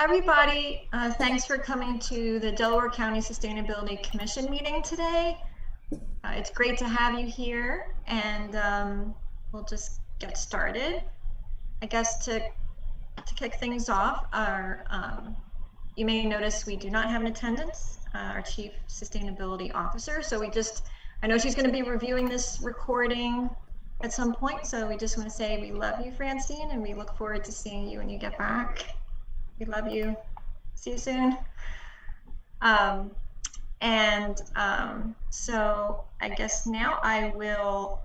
Everybody, thanks for coming to the Delaware County Sustainability Commission meeting today. It's great to have you here, and we'll just get started. I guess to kick things off, you may notice we do not have an attendance, our Chief Sustainability Officer. So I know she's going to be reviewing this recording at some point. So we just want to say we love you, Francine, and we look forward to seeing you when you get back. We love you. See you soon. So I guess now I will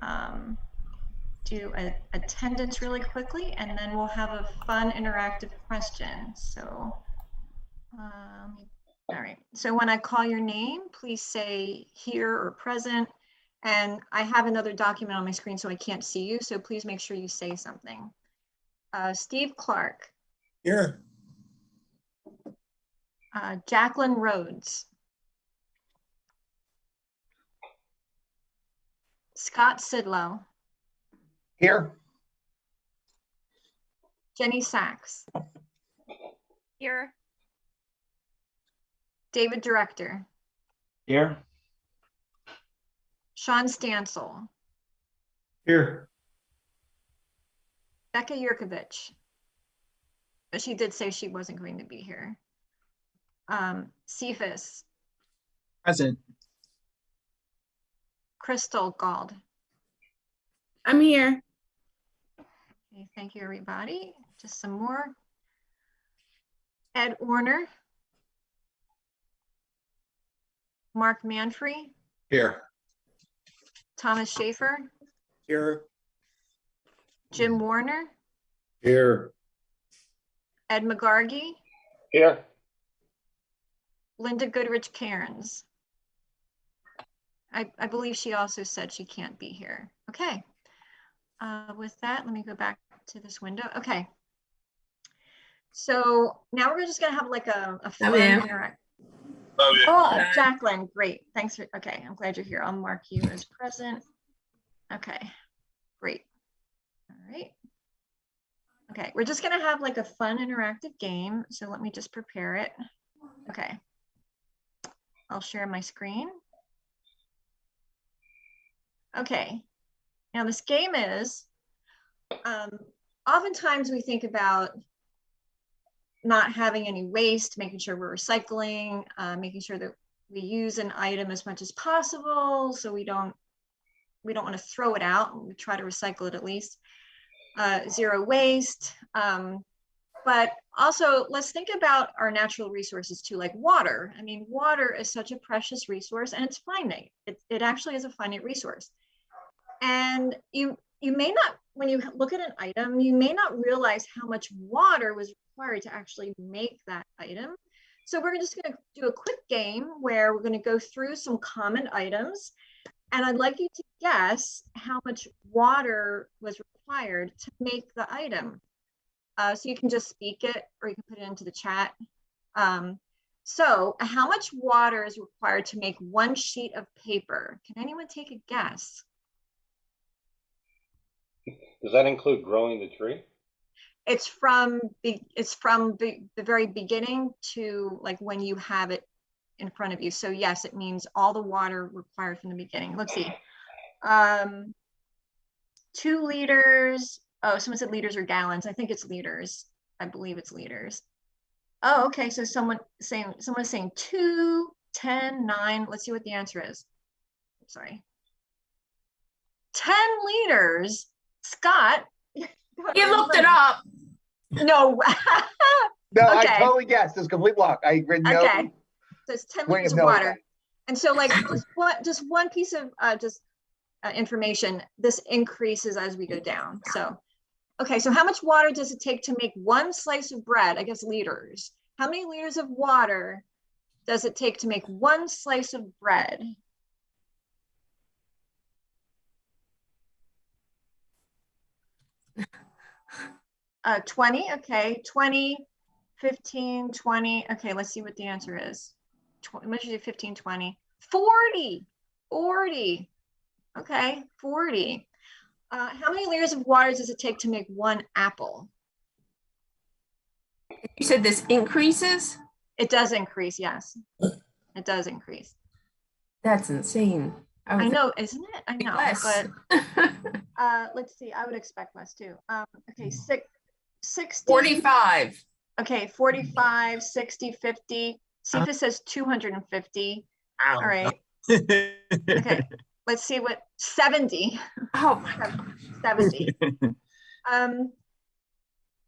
do attendance really quickly, and then we'll have a fun interactive question. So, all right. So when I call your name, please say here or present. And I have another document on my screen, so I can't see you. So please make sure you say something. Steve Clark. Here. Jacqueline Rhodes. Scott Sidlow. Here. Jenny Sachs. Here. David Director. Here. Sean Stansel. Here. Becca Yurkovich. She did say she wasn't going to be here. Cephas. Present. Crystal Gald. I'm here. Okay, thank you, everybody. Just some more. Ed Warner. Mark Manfrey. Here. Thomas Schaefer. Here. Jim Warner. Here. Ed McGargy. Here. Linda Goodrich Cairns. I believe she also said she can't be here. Okay. With that, let me go back to this window. Okay. So now we're just gonna have like a fun interact. Oh, Jacqueline, great. Thanks for, okay, I'm glad you're here. I'll mark you as present. Okay, great. All right. Okay, we're just gonna have like a fun interactive game. So let me just prepare it. Okay. I'll share my screen. Okay, now this game is, oftentimes we think about not having any waste, making sure we're recycling, making sure that we use an item as much as possible, so we don't want to throw it out. We try to recycle it at least. Zero waste, but also let's think about our natural resources too, like water. I mean, water is such a precious resource, and it's finite. It actually is a finite resource, and you may not, when you look at an item, you may not realize how much water was required to actually make that item. So we're just going to do a quick game where we're going to go through some common items, and I'd like you to guess how much water was required to make the item. So you can just speak it, or you can put it into the chat. So how much water is required to make one sheet of paper? Can anyone take a guess? Does that include growing the tree? It's from the very beginning to like when you have it in front of you. So yes, it means all the water required from the beginning. Let's see. 2 liters. Oh, someone said liters or gallons. I think it's liters. I believe it's liters. Oh, okay. So someone is saying 2, 10, 9. Let's see what the answer is. Sorry. 10 liters. Scott. You looked it up. No. No, Okay. I totally guessed. It's complete block. I read no. Okay. So it's 10 liters of water. And so like just one piece of information, this increases as we go down. So, okay, so how much water does it take to make one slice of bread? I guess liters. How many liters of water does it take to make one slice of bread? Uh, 20, okay, 20, 15, 20. Okay, let's see what the answer is. 20, let's do 15, 20, 40, 40. Okay, 40. How many liters of water does it take to make one apple? You said this increases? It does increase, yes. It does increase. That's insane. I know, isn't it? I know, less. but let's see, I would expect less too. Okay, 60. 45. Okay, 45, 60, 50. CFA says 250. Ow. All right. Okay, let's see what 70. Oh my God. 70.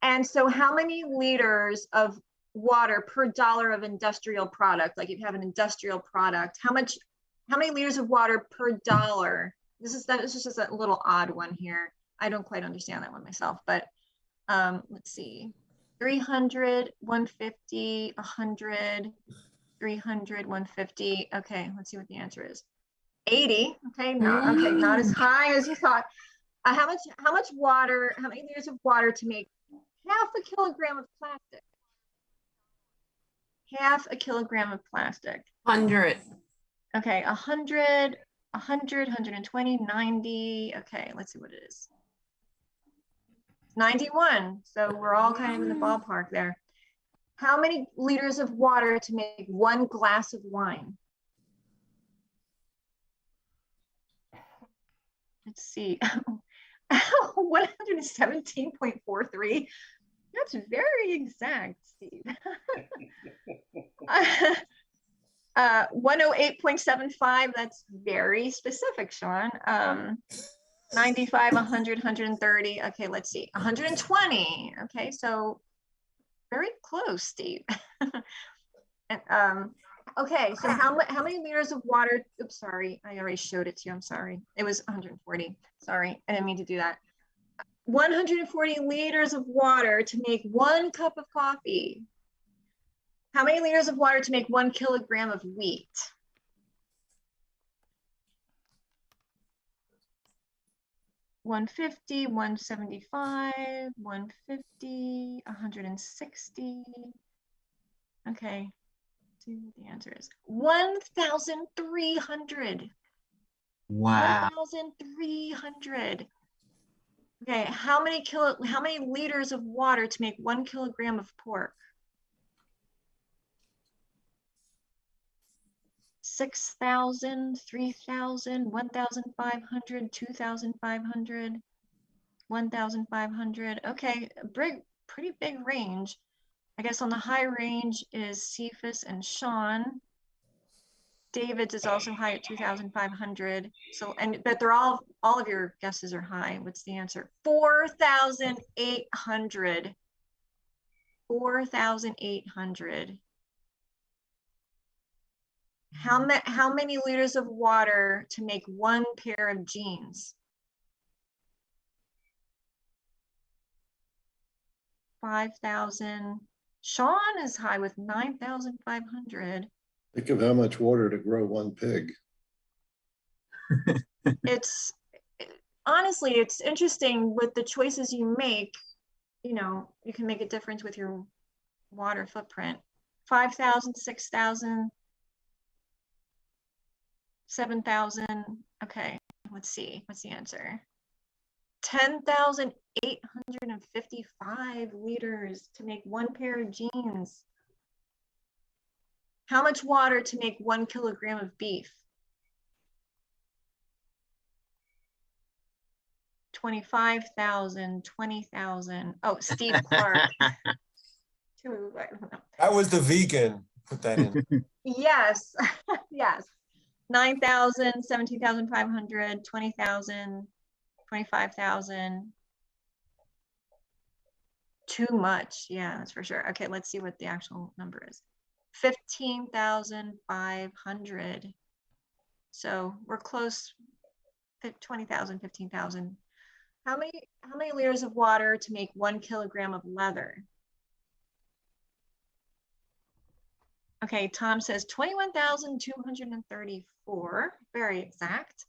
And so how many liters of water per dollar of industrial product? Like if you have an industrial product, how many liters of water per dollar? This is just a little odd one here. I don't quite understand that one myself, but let's see. 300, 150, 100, 300, 150. Okay, let's see what the answer is. 80. Okay, not as high as you thought. How much water, how many liters of water to make half a kilogram of plastic? Half a kilogram of plastic. 100. Okay, 100, 100, 120, 90. Okay, let's see what it is. 91. So we're all kind of in the ballpark there. How many liters of water to make 1 glass of wine? Let's see. 117.43. That's very exact, Steve. 108.75. That's very specific, Sean. 95, 100, 130. Okay, let's see. 120. Okay, so very close, Steve. And, okay, so how many liters of water? Oops, sorry, I already showed it to you. I'm sorry. It was 140. Sorry, I didn't mean to do that. 140 liters of water to make 1 cup of coffee. How many liters of water to make 1 kilogram of wheat? $150, $175, $150, $160. Okay, see what the answer is. 1,300. Wow. 1,300. Okay, how many liters of water to make 1 kilogram of pork? 6,000, 3,000, 1,500, 2,500, 1,500. Okay, pretty big range. I guess on the high range is Cephas and Sean. David's is also high at 2,500. So, but they're all of your guesses are high. What's the answer? 4,800. 4,800. How many liters of water to make 1 pair of jeans? 5,000. Sean is high with 9,500. Think of how much water to grow 1 pig. Honestly, it's interesting with the choices you make, you know, you can make a difference with your water footprint. 5,000, 6,000, 7,000. Okay, let's see. What's the answer? 10,855 liters to make 1 pair of jeans. How much water to make 1 kilogram of beef? 25,000, 20,000. Oh, Steve Clark. I don't know. That was the vegan. Put that in. Yes, yes. 9,000, 17,500, 20,000, 25,000. Too much. Yeah, that's for sure. Okay, let's see what the actual number is. 15,500. So we're close. 20,000, 15,000. How many liters of water to make 1 kilogram of leather? Okay, Tom says 21,234. Very exact.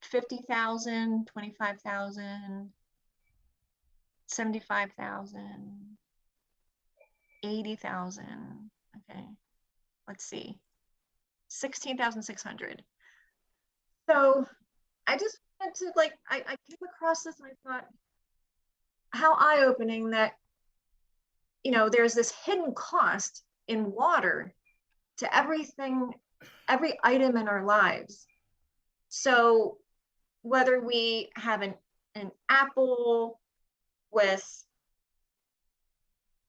50,000, 25,000, 75,000, 80,000. Okay, let's see. 16,600. So I just wanted to, like, I came across this and I thought how eye-opening that you know, there's this hidden cost in water to everything, every item in our lives. So whether we have an apple with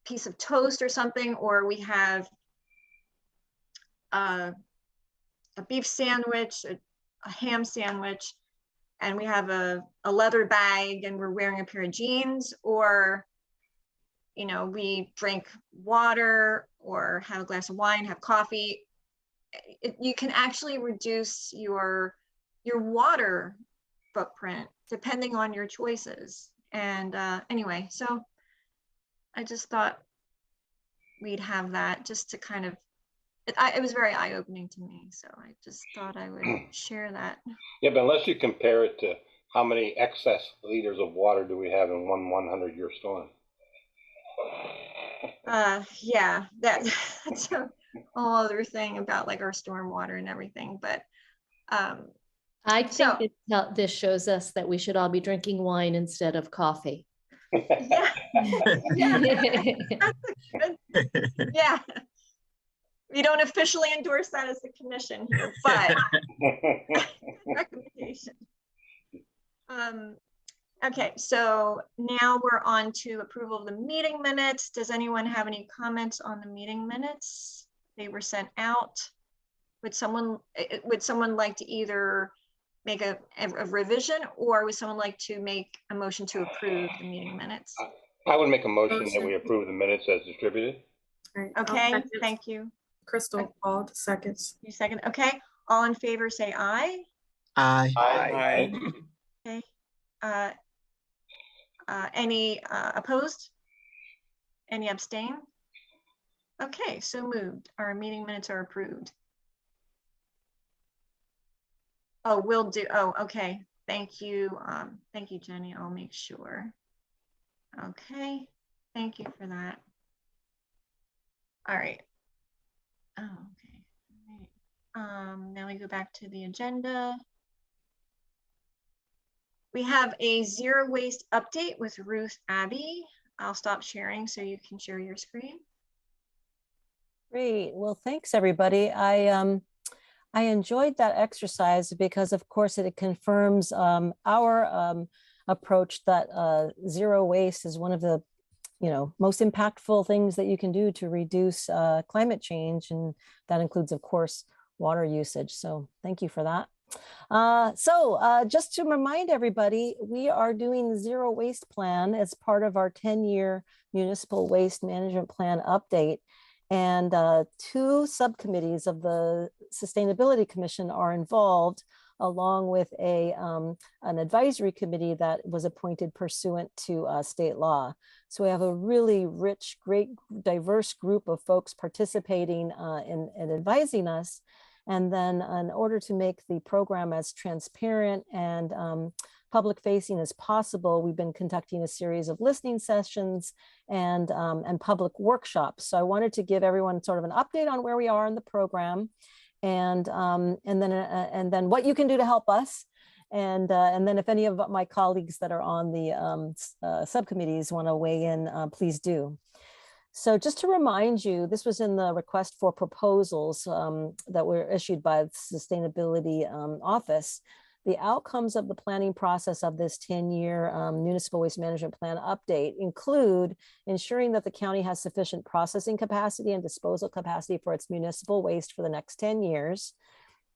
piece of toast or something, or we have a beef sandwich, a ham sandwich, and we have a leather bag and we're wearing a pair of jeans, or, you know, we drink water or have a glass of wine, have coffee, you can actually reduce your water footprint depending on your choices. And anyway, so I just thought we'd have that just to kind of, it was very eye-opening to me. So I just thought I would share that. Yeah, but unless you compare it to how many excess liters of water do we have in one 100-year storm? Yeah, that's a whole other thing about like our stormwater and everything. But I think this shows us that we should all be drinking wine instead of coffee. yeah, yeah. We don't officially endorse that as a commission here, but recommendation. Okay, so now we're on to approval of the meeting minutes. Does anyone have any comments on the meeting minutes? They were sent out. Would someone like to either make a revision, or would someone like to make a motion to approve the meeting minutes? I would make a motion that we approve the minutes as distributed. Right, Okay, thank you. Crystal called seconds. You second, okay. All in favor, say aye. Aye. Aye. Okay. Any opposed? Any abstain? Okay, so moved. Our meeting minutes are approved. Oh, will do. Oh, okay. Thank you. Thank you, Jenny. I'll make sure. Okay. Thank you for that. All right. Oh, okay. All right. Now we go back to the agenda. We have a zero waste update with Ruth Abbey. I'll stop sharing so you can share your screen. Great. Well, thanks everybody. I enjoyed that exercise because, of course, it confirms our approach that zero waste is one of the most impactful things that you can do to reduce climate change, and that includes, of course, water usage. So thank you for that. Just to remind everybody, we are doing the zero waste plan as part of our 10-year municipal waste management plan update. And 2 subcommittees of the Sustainability Commission are involved, along with an advisory committee that was appointed pursuant to state law. So we have a really rich, great, diverse group of folks participating in advising us. And then in order to make the program as transparent and public facing as possible, we've been conducting a series of listening sessions and public workshops. So I wanted to give everyone sort of an update on where we are in the program, and then what you can do to help us. And then if any of my colleagues that are on the subcommittees want to weigh in, please do. So just to remind you, this was in the request for proposals that were issued by the Sustainability Office. The outcomes of the planning process of this 10-year municipal waste management plan update include ensuring that the county has sufficient processing capacity and disposal capacity for its municipal waste for the next 10 years,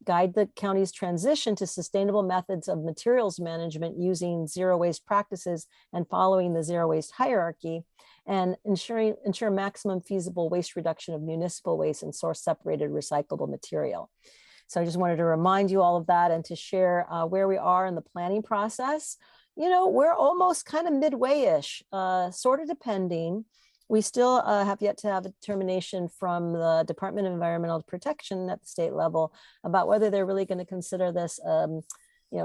guide the county's transition to sustainable methods of materials management using zero waste practices and following the zero waste hierarchy, and ensure maximum feasible waste reduction of municipal waste and source separated recyclable material. So I just wanted to remind you all of that and to share where we are in the planning process. We're almost kind of midway-ish, sort of depending. We still have yet to have a determination from the Department of Environmental Protection at the state level about whether they're really going to consider this a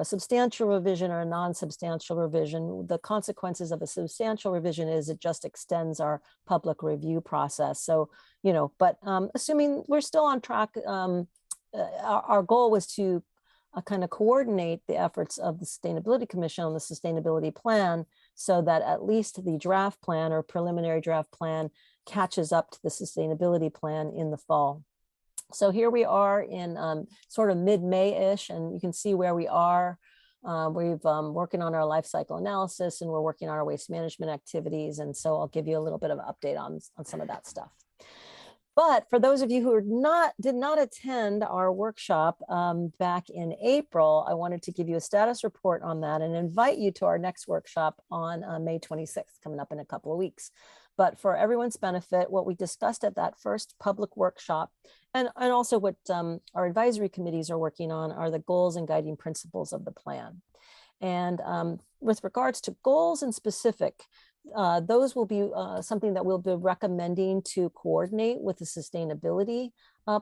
substantial revision or a non-substantial revision. The consequences of a substantial revision is it just extends our public review process. So, but assuming we're still on track, our goal was to kind of coordinate the efforts of the Sustainability Commission on the sustainability plan so that at least the draft plan or preliminary draft plan catches up to the sustainability plan in the fall. So here we are in sort of mid-May-ish, and you can see where we are. We've working on our life cycle analysis, and we're working on our waste management activities. And so I'll give you a little bit of an update on some of that stuff. But for those of you who did not attend our workshop back in April, I wanted to give you a status report on that and invite you to our next workshop on May 26th, coming up in a couple of weeks. But for everyone's benefit, what we discussed at that first public workshop, and also what our advisory committees are working on, are the goals and guiding principles of the plan. And with regards to goals in specific, those will be something that we'll be recommending to coordinate with the sustainability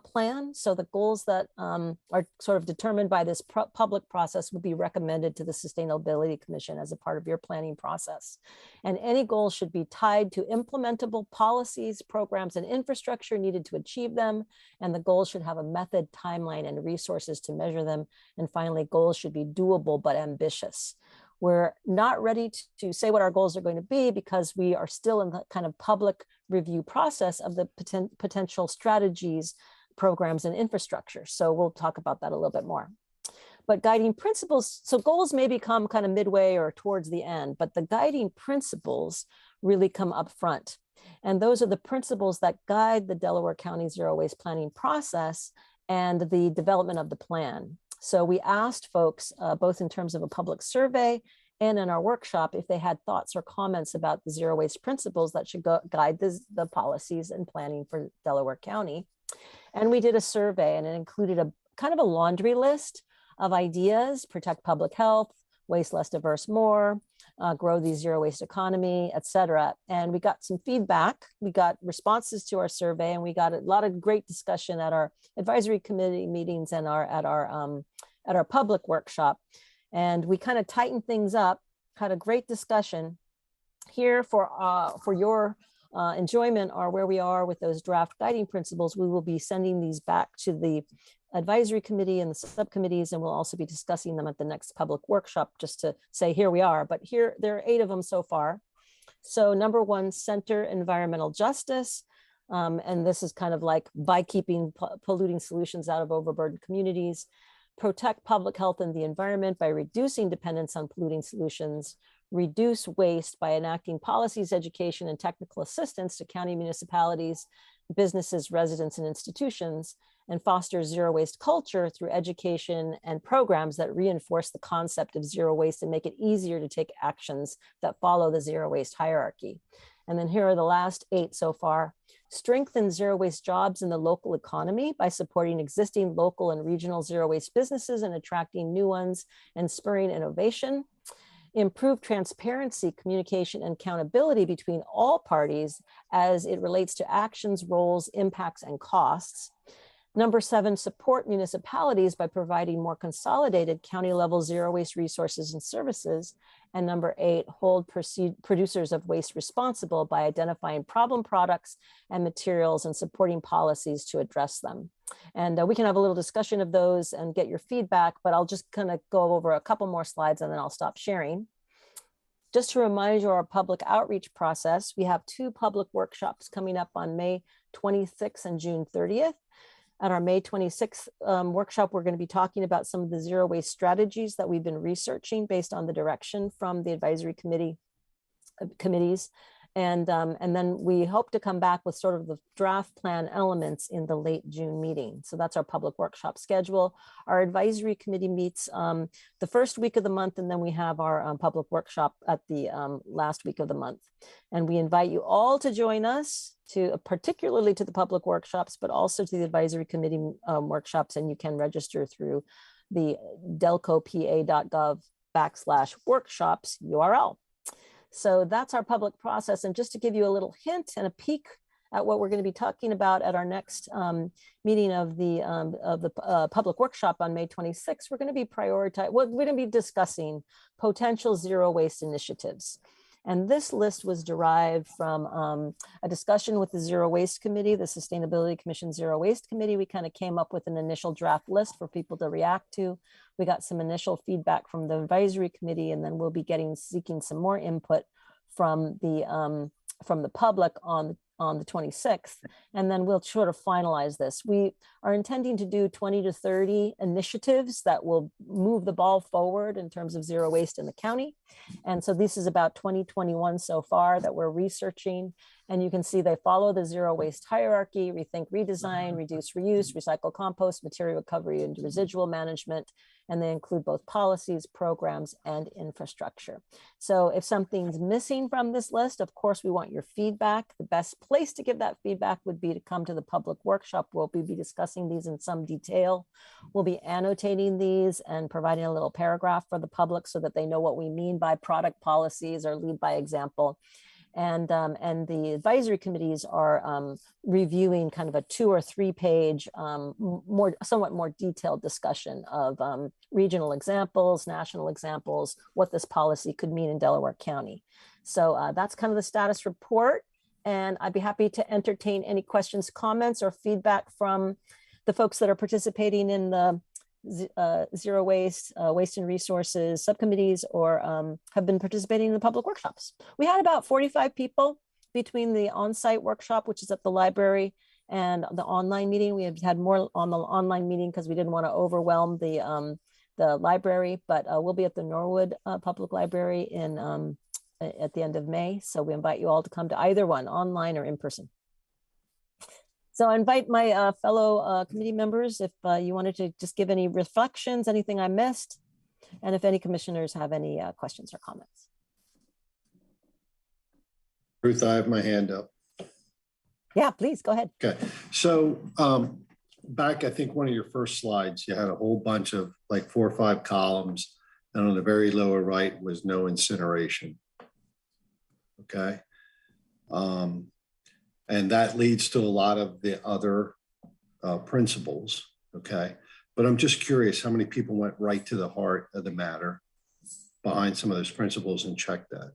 plan. So the goals that are sort of determined by this public process will be recommended to the Sustainability Commission as a part of your planning process. And any goals should be tied to implementable policies, programs, and infrastructure needed to achieve them. And the goals should have a method, timeline, and resources to measure them. And finally, goals should be doable but ambitious. We're not ready to say what our goals are going to be because we are still in the kind of public review process of the potential strategies, programs, and infrastructure. So we'll talk about that a little bit more. But guiding principles, so goals may become kind of midway or towards the end, but the guiding principles really come up front. And those are the principles that guide the Delaware County Zero Waste Planning process and the development of the plan. So we asked folks, both in terms of a public survey and in our workshop, if they had thoughts or comments about the zero waste principles that should guide the policies and planning for Delaware County. And we did a survey, and it included a kind of a laundry list of ideas: protect public health, waste less, diverse more, grow the zero waste economy, et cetera. And we got some feedback. We got responses to our survey, and we got a lot of great discussion at our advisory committee meetings and at our public workshop. And we kind of tightened things up, had a great discussion. Here for your enjoyment are where we are with those draft guiding principles. We will be sending these back to the advisory committee and the subcommittees, and we'll also be discussing them at the next public workshop, just to say here we are. But here, there are 8 of them so far. So number 1, center environmental justice. And this is kind of like by keeping polluting solutions out of overburdened communities. Protect public health and the environment by reducing dependence on polluting solutions. Reduce waste by enacting policies, education, and technical assistance to county municipalities, businesses, residents, and institutions. And foster zero waste culture through education and programs that reinforce the concept of zero waste and make it easier to take actions that follow the zero waste hierarchy. And then here are the last 8 so far. Strengthen zero waste jobs in the local economy by supporting existing local and regional zero waste businesses and attracting new ones and spurring innovation. Improve transparency, communication, and accountability between all parties as it relates to actions, roles, impacts, and costs. Number 7, support municipalities by providing more consolidated county-level zero waste resources and services. And number 8, hold producers of waste responsible by identifying problem products and materials and supporting policies to address them. And we can have a little discussion of those and get your feedback, but I'll just kind of go over a couple more slides and then I'll stop sharing. Just to remind you of our public outreach process, we have 2 public workshops coming up on May 26th and June 30th. At our May 26th workshop, we're going to be talking about some of the zero waste strategies that we've been researching based on the direction from the advisory committees. And then we hope to come back with sort of the draft plan elements in the late June meeting. So that's our public workshop schedule. Our advisory committee meets the first week of the month, and then we have our public workshop at the last week of the month. And we invite you all to join us, particularly to the public workshops, but also to the advisory committee workshops. And you can register through the delcopa.gov/workshops URL. So that's our public process. And just to give you a little hint and a peek at what we're going to be talking about at our next meeting of the public workshop on May 26th, we're going to be we're going to be discussing potential zero waste initiatives. And this list was derived from a discussion with the Zero Waste Committee, the Sustainability Commission Zero Waste Committee. We kind of came up with an initial draft list for people to react to. We got some initial feedback from the advisory committee, and then we'll be seeking some more input from the public on on the 26th, and then we'll sort of finalize this. We are intending to do 20 to 30 initiatives that will move the ball forward in terms of zero waste in the county. And so this is about 2021 so far that we're researching. And you can see they follow the zero waste hierarchy: rethink, redesign, reduce, reuse, recycle, compost, material recovery, and residual management. And they include both policies, programs, and infrastructure. So if something's missing from this list, of course, we want your feedback. The best place to give that feedback would be to come to the public workshop. We'll be discussing these in some detail. We'll be annotating these and providing a little paragraph for the public so that they know what we mean by product policies or lead by example. And the advisory committees are reviewing kind of a 2 or 3 page, somewhat more detailed discussion of regional examples, national examples, what this policy could mean in Delaware County. So that's kind of the status report. And I'd be happy to entertain any questions, comments, or feedback from the folks that are participating in the zero waste, waste and resources subcommittees, or have been participating in the public workshops. We had about 45 people between the on-site workshop, which is at the library, and the online meeting. We have had more on the online meeting because we didn't want to overwhelm the library, but we'll be at the Norwood Public Library at the end of May. So we invite you all to come to either one, online or in person. So I invite my fellow committee members, if you wanted to just give any reflections, anything I missed, and if any commissioners have any questions or comments. Ruth, I have my hand up. Yeah, please go ahead. Okay, so back, I think one of your first slides, you had a whole bunch of like 4 or 5 columns, and on the very lower right was no incineration. Okay. And that leads to a lot of the other principles, okay? But I'm just curious how many people went right to the heart of the matter behind some of those principles and checked that?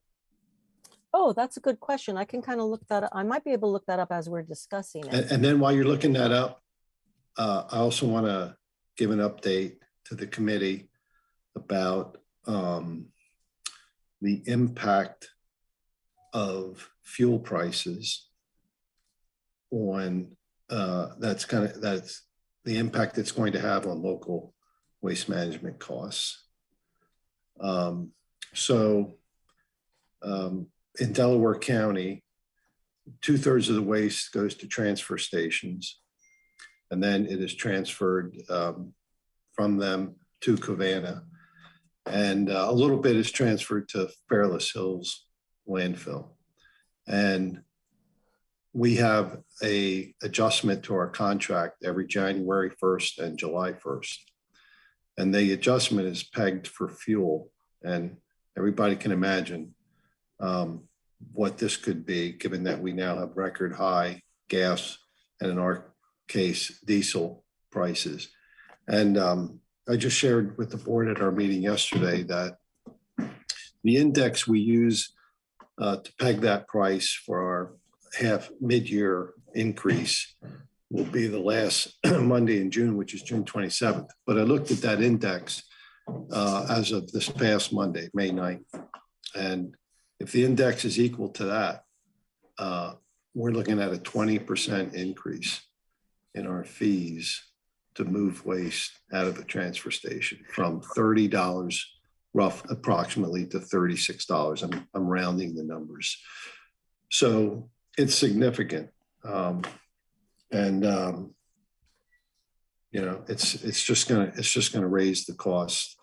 Oh, that's a good question. I can kind of look that up. I might be able to look that up as we're discussing it. And then while you're looking that up, I also want to give an update to the committee about the impact of fuel prices on that's the impact it's going to have on local waste management costs. In Delaware County, 2/3 of the waste goes to transfer stations, and then it is transferred from them to Covana, and a little bit is transferred to Fairless Hills landfill. And we have a adjustment to our contract every January 1st and July 1st. And the adjustment is pegged for fuel. And everybody can imagine what this could be, given that we now have record high gas and, in our case, diesel prices. And I just shared with the board at our meeting yesterday that the index we use to peg that price for our mid-year increase will be the last Monday in June, which is June 27th. But I looked at that index as of this past Monday, May 9th. And if the index is equal to that, we're looking at a 20% increase in our fees to move waste out of the transfer station, from $30 approximately to $36. I'm rounding the numbers. So it's significant. It's just gonna raise the cost,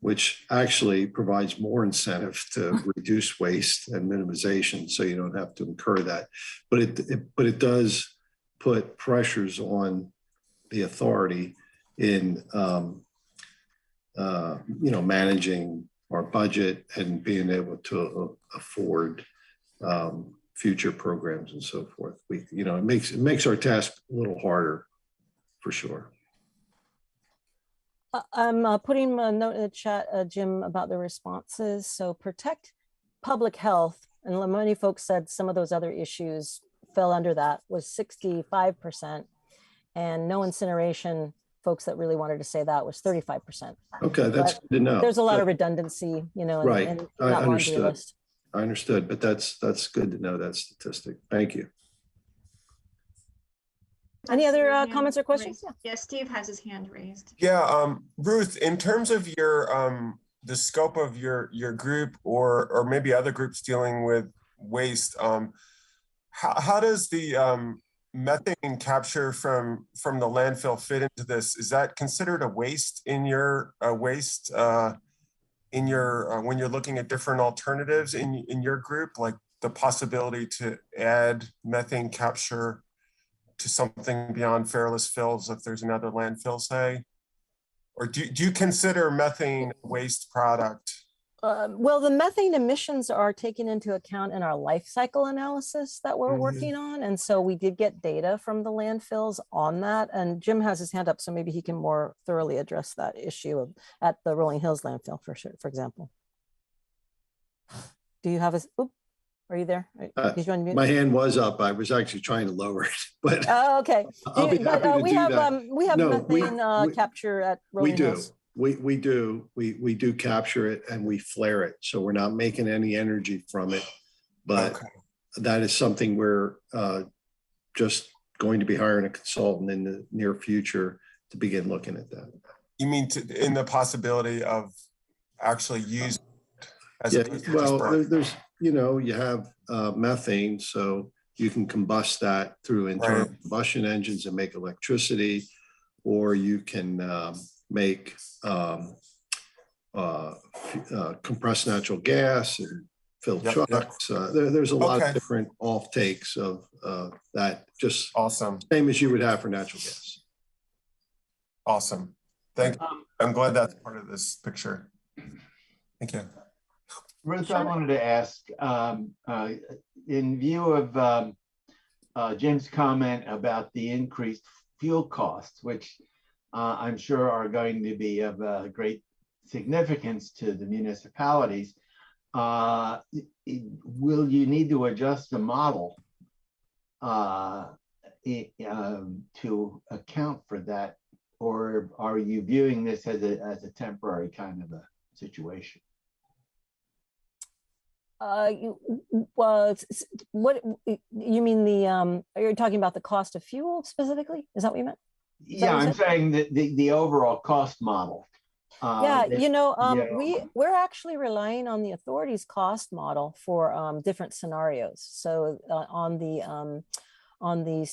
which actually provides more incentive to reduce waste and minimization, so you don't have to incur that. But it does put pressures on the authority in managing our budget and being able to afford future programs and so forth. It makes our task a little harder, for sure. I'm putting a note in the chat, Jim, about the responses. So protect public health, and many folks said some of those other issues fell under that, was 65%, and no incineration, folks that really wanted to say that, was 35%. Okay, that's good to know. There's a lot of redundancy, right. in I that laundry understood. list. I understood, but that's good to know that statistic. Thank you. Any That's other your hand comments or questions? raised. Yeah, Steve has his hand raised. Yeah, Ruth, in terms of your the scope of your group or maybe other groups dealing with waste, how does the methane capture from the landfill fit into this? Is that considered a waste in your waste in your when you're looking at different alternatives in your group, like the possibility to add methane capture to something beyond fareless fills if there's another landfill, say? Or do you consider methane a waste product? Well, the methane emissions are taken into account in our life cycle analysis that we're working on. And so we did get data from the landfills on that. And Jim has his hand up, so maybe he can more thoroughly address that issue at the Rolling Hills landfill, for example. Do you have a, are you there? Did you unmute? My hand was up. I was actually trying to lower it, but Oh, okay. I'll be happy to we do have that. we have No, methane capture at Rolling We do. Hills. We do. We do capture it and we flare it. So we're not making any energy from it. But that is something we're just going to be hiring a consultant in the near future to begin looking at that. You mean in the possibility of actually using it as Yeah, a well, there's, you know, you have methane, so you can combust that through internal combustion engines and make electricity, or you can make compressed natural gas and fill trucks. There's a lot of different off takes of that, just awesome, same as you would have for natural gas. Awesome. Thank you. I'm glad that's part of this picture. Thank you. Ruth, I wanted to ask, in view of Jim's comment about the increased fuel costs, which I'm sure are going to be of great significance to the municipalities, will you need to adjust the model to account for that, or are you viewing this as a temporary kind of a situation? What you mean are you talking about the cost of fuel specifically? Is that what you meant? Yeah, I'm saying that the overall cost model. Yeah, you know, we're actually relying on the authority's cost model for different scenarios. So on the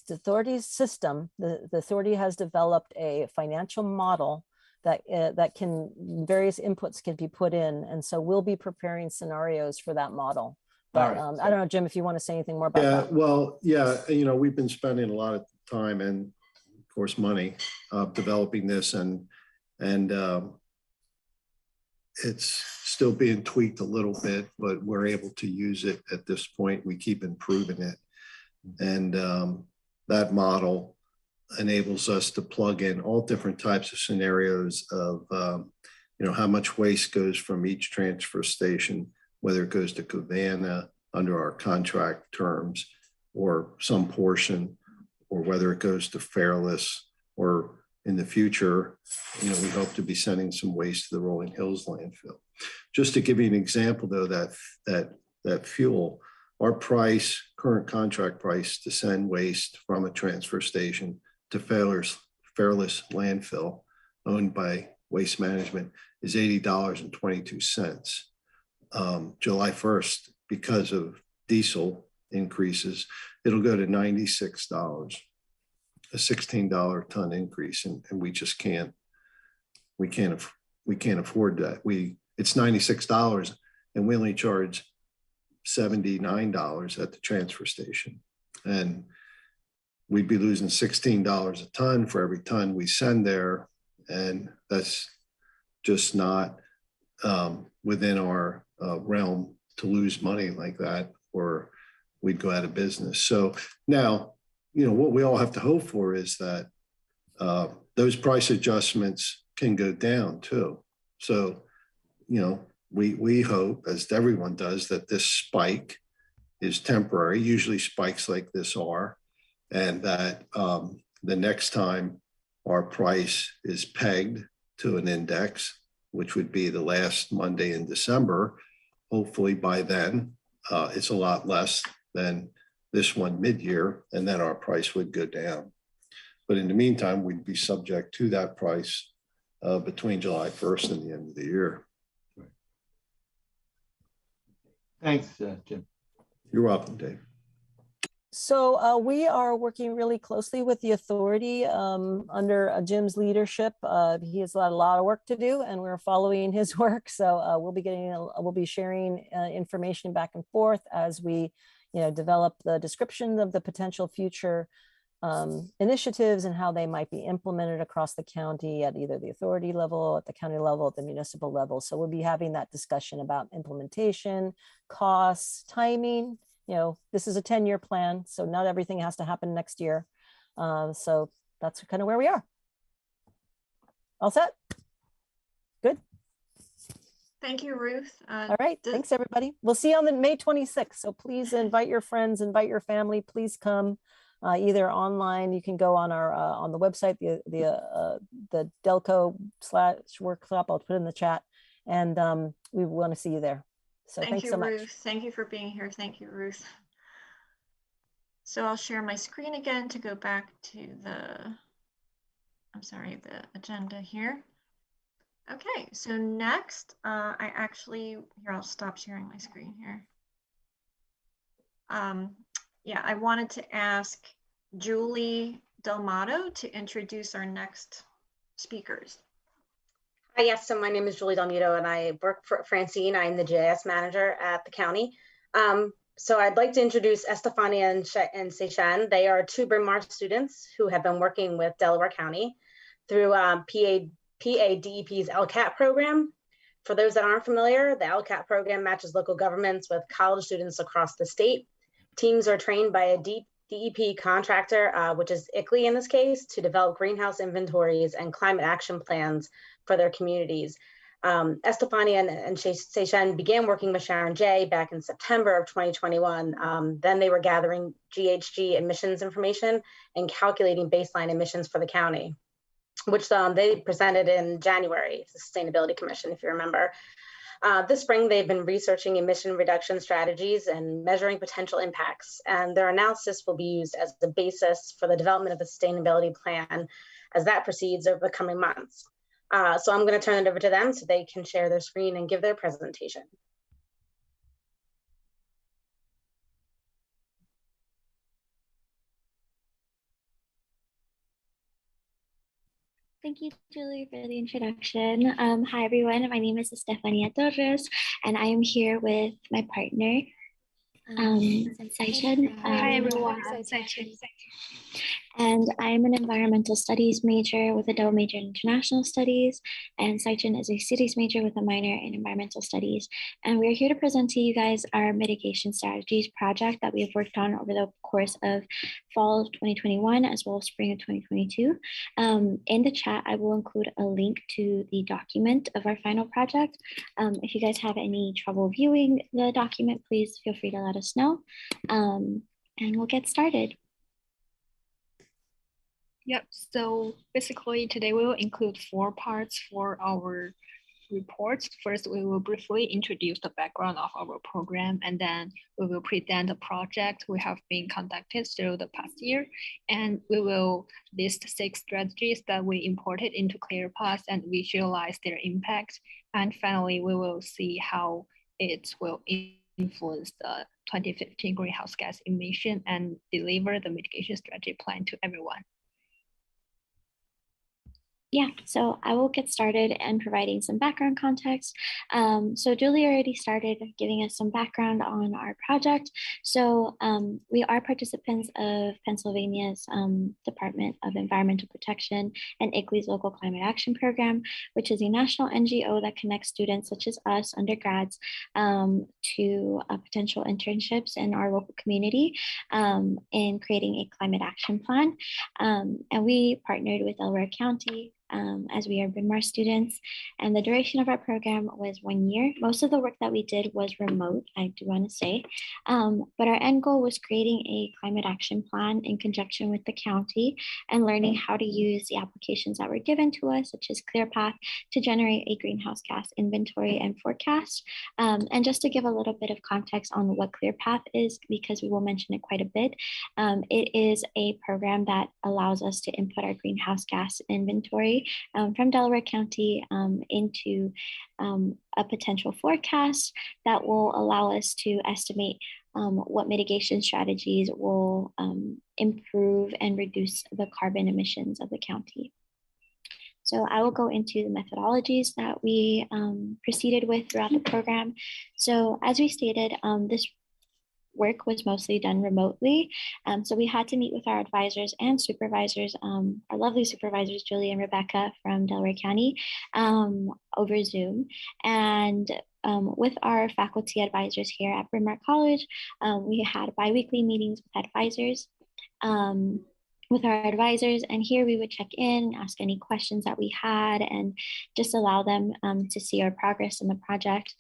authority's system, the authority has developed a financial model that can, various inputs can be put in. And so we'll be preparing scenarios for that model. But I don't know, Jim, if you want to say anything more about that. Well, yeah, you know, we've been spending a lot of time and of course money developing this, and it's still being tweaked a little bit, but we're able to use it at this point. We keep improving it. And that model enables us to plug in all different types of scenarios of, you know, how much waste goes from each transfer station, whether it goes to Covanta under our contract terms or some portion, or whether it goes to Fairless, or in the future, you know, we hope to be sending some waste to the Rolling Hills landfill. Just to give you an example though, that fuel, our price, current contract price to send waste from a transfer station to Fairless landfill owned by Waste Management is $80.22. July 1st, because of diesel increases, it'll go to $96, a $16 ton increase, and we just can't afford that. It's $96 and we only charge $79 at the transfer station, and we'd be losing $16 a ton for every ton we send there, and that's just not within our realm to lose money like that, or we'd go out of business. So now, you know, what we all have to hope for is that those price adjustments can go down too. So, you know, we hope, as everyone does, that this spike is temporary. Usually spikes like this are, and that the next time our price is pegged to an index, which would be the last Monday in December, hopefully by then it's a lot less than this one mid-year, and then our price would go down. But in the meantime, we'd be subject to that price between July 1st and the end of the year. Thanks, Jim. You're welcome, Dave. So we are working really closely with the authority under Jim's leadership. He has a lot of work to do, and we're following his work. So we'll be sharing information back and forth as we, develop the description of the potential future initiatives and how they might be implemented across the county at either the authority level, at the county level, at the municipal level. So we'll be having that discussion about implementation, costs, timing. This is a 10-year plan, so not everything has to happen next year. So that's kind of where we are. All set? Good. Thank you, Ruth. All right, thanks everybody. We'll see you on the May 26th. So please invite your friends, invite your family, please come either online. You can go on our on the website, the Delco/workshop. I'll put it in the chat, and we want to see you there. So thanks so much. Ruth. Thank you for being here. Thank you, Ruth. So I'll share my screen again to go back to the agenda here. Okay, so next, I'll stop sharing my screen here. I wanted to ask Julie Delmato to introduce our next speakers. Hi, yes, so my name is Julie Delmato and I work for Francine. I'm the GIS manager at the county. So I'd like to introduce Estefania and Seishan. They are two Bryn Mawr students who have been working with Delaware County through PADEP's LCAT program. For those that aren't familiar, the LCAT program matches local governments with college students across the state. Teams are trained by a DEP contractor, which is ICLEI in this case, to develop greenhouse inventories and climate action plans for their communities. Estefania and Seishan began working with Sharon J back in September of 2021. Then they were gathering GHG emissions information and calculating baseline emissions for the county, which they presented in January to the Sustainability Commission, if you remember. This spring, they've been researching emission reduction strategies and measuring potential impacts, and their analysis will be used as the basis for the development of the sustainability plan as that proceeds over the coming months. So I'm going to turn it over to them so they can share their screen and give their presentation. Thank you, Julie, for the introduction. Hi, everyone. My name is Estefania Torres, and I am here with my partner, Seishan. Hi, everyone. And I'm an environmental studies major with a double major in international studies, and Seishan is a cities major with a minor in environmental studies. And we're here to present to you guys our mitigation strategies project that we have worked on over the course of fall of 2021 as well as spring of 2022. In the chat, I will include a link to the document of our final project. If you guys have any trouble viewing the document, please feel free to let us know, and we'll get started. Yep, so basically today we will include 4 parts for our reports. First, we will briefly introduce the background of our program, and then we will present the project we have been conducted through the past year. And we will list 6 strategies that we imported into ClearPath and visualize their impact. And finally, we will see how it will influence the 2015 greenhouse gas emission and deliver the mitigation strategy plan to everyone. Yeah, so I will get started and providing some background context. So Julie already started giving us some background on our project. So we are participants of Pennsylvania's Department of Environmental Protection and ICLEI's Local Climate Action Program, which is a national NGO that connects students such as us, undergrads, to potential internships in our local community in creating a climate action plan. And we partnered with Delaware County as we are Bryn Mawr students. And the duration of our program was 1 year. Most of the work that we did was remote, I do want to say. But our end goal was creating a climate action plan in conjunction with the county and learning how to use the applications that were given to us, such as ClearPath, to generate a greenhouse gas inventory and forecast. And just to give a little bit of context on what ClearPath is, because we will mention it quite a bit, it is a program that allows us to input our greenhouse gas inventory from Delaware County into a potential forecast that will allow us to estimate what mitigation strategies will improve and reduce the carbon emissions of the county. So I will go into the methodologies that we proceeded with throughout the program. So as we stated, this work was mostly done remotely. So we had to meet with our advisors and supervisors, our lovely supervisors, Julie and Rebecca from Delaware County, over Zoom. And with our faculty advisors here at Bryn Mawr College, we had biweekly meetings with advisors. And here we would check in, ask any questions that we had, and just allow them to see our progress in the project.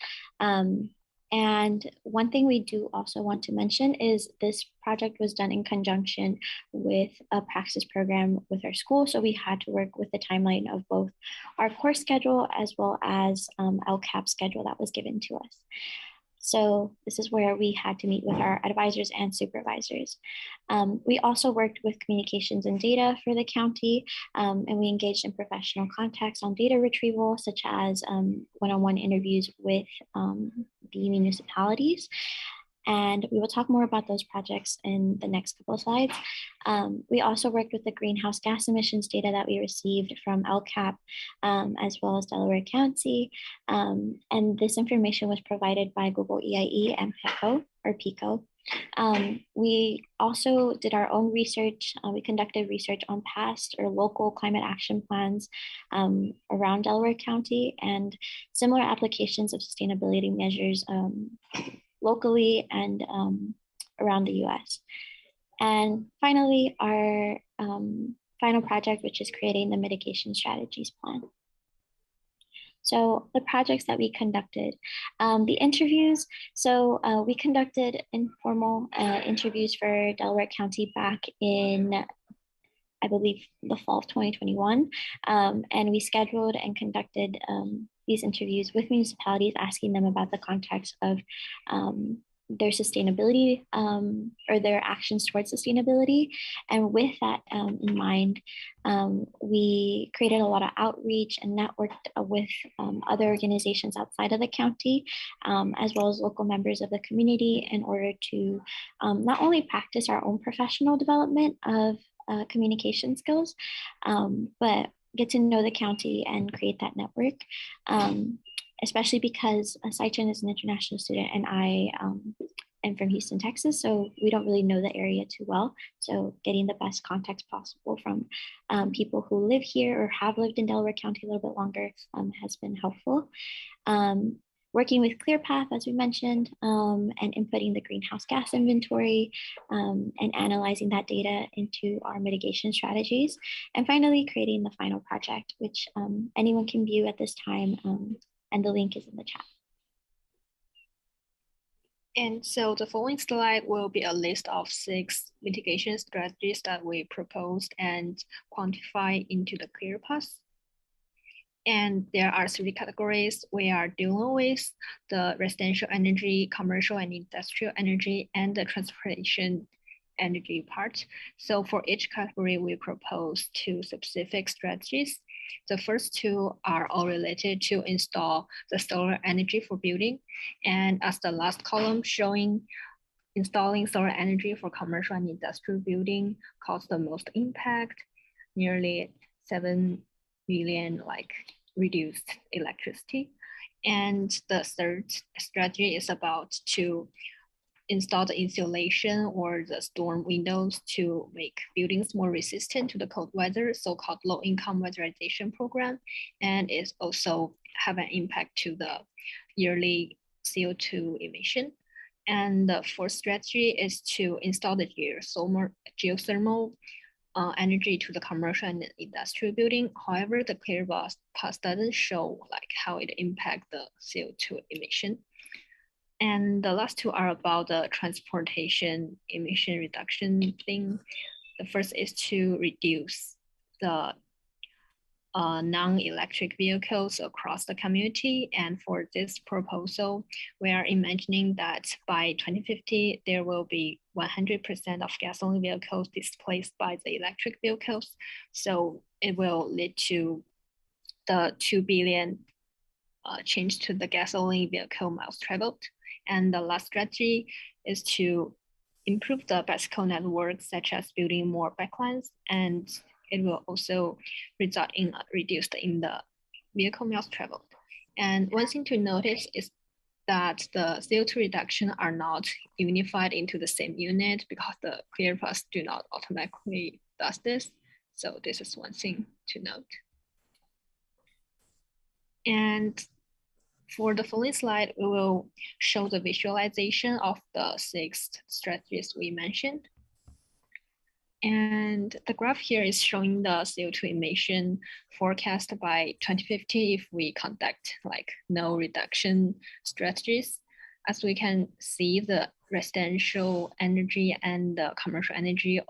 And one thing we do also want to mention is this project was done in conjunction with a praxis program with our school. So we had to work with the timeline of both our course schedule as well as LCAP schedule that was given to us. So this is where we had to meet with our advisors and supervisors. We also worked with communications and data for the county, and we engaged in professional contacts on data retrieval, such as one-on-one interviews with the municipalities. And we will talk more about those projects in the next couple of slides. We also worked with the greenhouse gas emissions data that we received from LCAP, as well as Delaware County. And this information was provided by Google EIE and PICO. We also did our own research. We conducted research on past or local climate action plans around Delaware County and similar applications of sustainability measures locally and around the US. And finally, our final project, which is creating the mitigation strategies plan. So the projects that we conducted, the interviews. So we conducted informal interviews for Delaware County back in, I believe, the fall of 2021. And we scheduled and conducted these interviews with municipalities, asking them about the context of their sustainability or their actions towards sustainability. And with that in mind, we created a lot of outreach and networked with other organizations outside of the county, as well as local members of the community, in order to not only practice our own professional development of communication skills, but get to know the county and create that network. Especially because Saichen is an international student and I am from Houston, Texas, so we don't really know the area too well. So getting the best context possible from people who live here or have lived in Delaware County a little bit longer has been helpful. Working with ClearPath, as we mentioned, and inputting the greenhouse gas inventory and analyzing that data into our mitigation strategies. And finally, creating the final project, which anyone can view at this time. And the link is in the chat. And so the following slide will be a list of 6 mitigation strategies that we proposed and quantify into the ClearPath. And there are 3 categories we are dealing with: the residential energy, commercial and industrial energy, and the transportation energy part. So for each category, we propose 2 specific strategies. The first 2 are all related to install the solar energy for building. And as the last column showing, installing solar energy for commercial and industrial building caused the most impact, nearly 7 million reduced electricity. And the third strategy is about to install the insulation or the storm windows to make buildings more resistant to the cold weather, so-called low-income weatherization program. And it also have an impact to the yearly CO2 emission. And the fourth strategy is to install the geothermal energy to the commercial and industrial building. However, the clear path doesn't show like how it impacts the CO2 emission. And the last two are about the transportation emission reduction thing. The first is to reduce the non-electric vehicles across the community. And for this proposal, we are imagining that by 2050, there will be 100% of gasoline vehicles displaced by the electric vehicles. So it will lead to the 2 billion change to the gasoline vehicle miles traveled. And the last strategy is to improve the bicycle network, such as building more bike lanes, and it will also result in reduced in the vehicle miles traveled. And one thing to notice is that the CO2 reduction are not unified into the same unit because the clear paths do not automatically does this. So this is one thing to note. And for the following slide, we will show the visualization of the 6 strategies we mentioned. And the graph here is showing the CO2 emission forecast by 2050 if we conduct like no reduction strategies. As we can see, the residential energy and the commercial energy,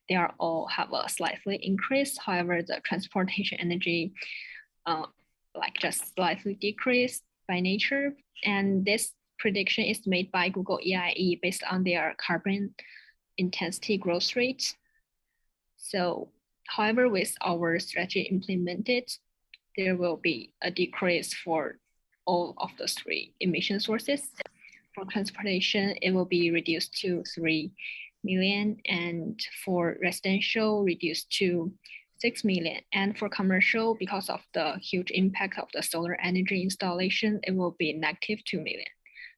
they are all have a slightly increase. However, the transportation energy like just slightly decreased by nature. And this prediction is made by Google EIE based on their carbon intensity growth rate. So, however, with our strategy implemented, there will be a decrease for all of the 3 emission sources. For transportation, it will be reduced to 3 million, and for residential, reduced to 6 million. And for commercial, because of the huge impact of the solar energy installation, it will be negative 2 million.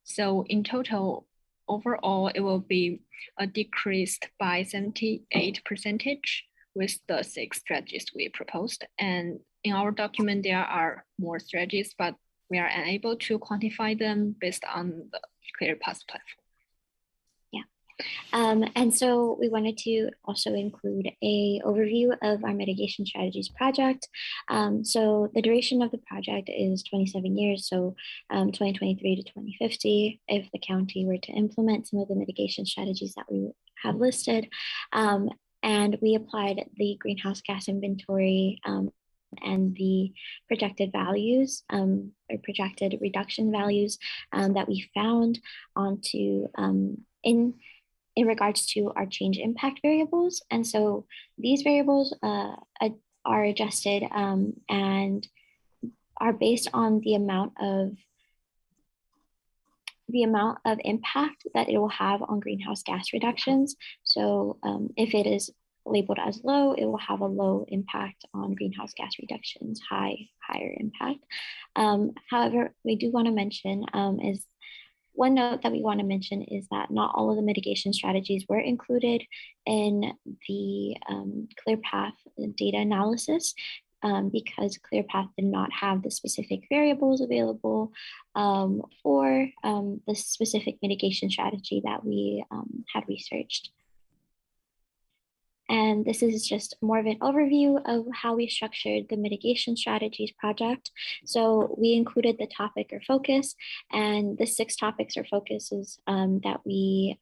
So in total, overall, it will be a decreased by 78% with the 6 strategies we proposed. And in our document, there are more strategies, but we are unable to quantify them based on the ClearPath platform. And so we wanted to also include a overview of our mitigation strategies project. So the duration of the project is 27 years, so 2023 to 2050, if the county were to implement some of the mitigation strategies that we have listed. And we applied the greenhouse gas inventory and the projected values or projected reduction values that we found onto in regards to our change impact variables. And so these variables are adjusted and are based on the amount of impact that it will have on greenhouse gas reductions. So if it is labeled as low, it will have a low impact on greenhouse gas reductions, higher impact. However, we do want to mention is one note that we want to mention is that not all of the mitigation strategies were included in the ClearPath data analysis because ClearPath did not have the specific variables available or the specific mitigation strategy that we had researched. And this is just more of an overview of how we structured the mitigation strategies project. So we included the topic or focus, and the 6 topics or focuses that we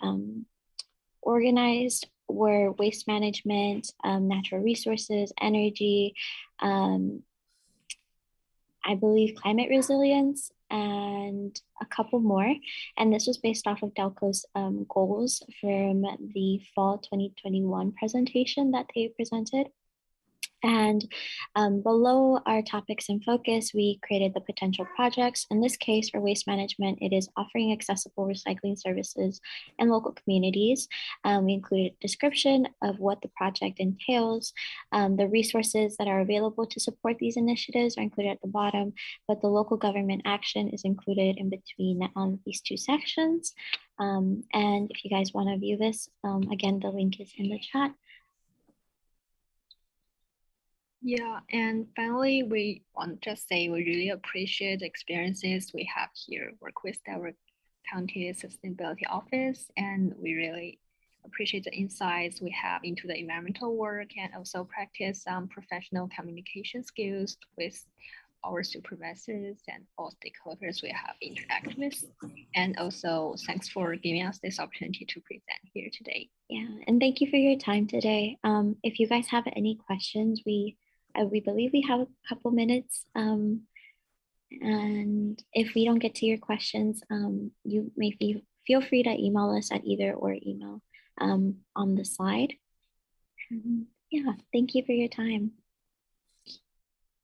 organized were waste management, natural resources, energy, I believe climate resilience, and a couple more. And this was based off of Delco's goals from the fall 2021 presentation that they presented. And below our topics and focus, we created the potential projects. In this case, for waste management, it is offering accessible recycling services in local communities. We included a description of what the project entails. The resources that are available to support these initiatives are included at the bottom, but the local government action is included in between these 2 sections. And if you guys want to view this, again, the link is in the chat. Yeah, and finally, we want to just say we really appreciate the experiences we have here, work with Delaware County Sustainability Office, and we really appreciate the insights we have into the environmental work and also practice some professional communication skills with our supervisors and all stakeholders we have interacted with. And also thanks for giving us this opportunity to present here today. Yeah, and thank you for your time today. If you guys have any questions, we believe we have a couple minutes. And if we don't get to your questions, you may feel free to email us at either or email on the slide. And yeah, thank you for your time.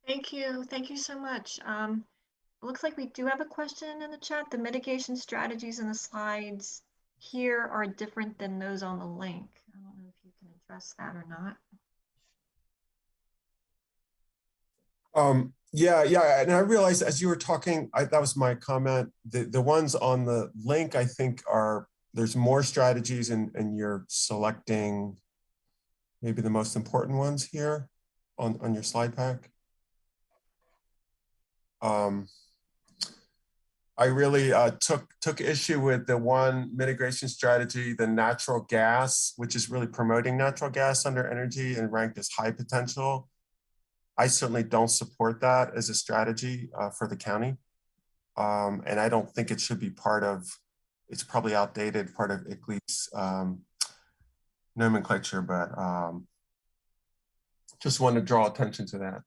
Thank you. Thank you so much. It looks like we do have a question in the chat. The mitigation strategies in the slides here are different than those on the link. I don't know if you can address that or not. Yeah, and I realized as you were talking, that was my comment. The ones on the link, I think, there's more strategies, and you're selecting maybe the most important ones here on your slide pack. I really took issue with the one mitigation strategy, the natural gas, which is really promoting natural gas under energy and ranked as high potential. I certainly don't support that as a strategy for the county. And I don't think it should be part of, it's probably outdated, part of ICLEI's nomenclature, but just want to draw attention to that.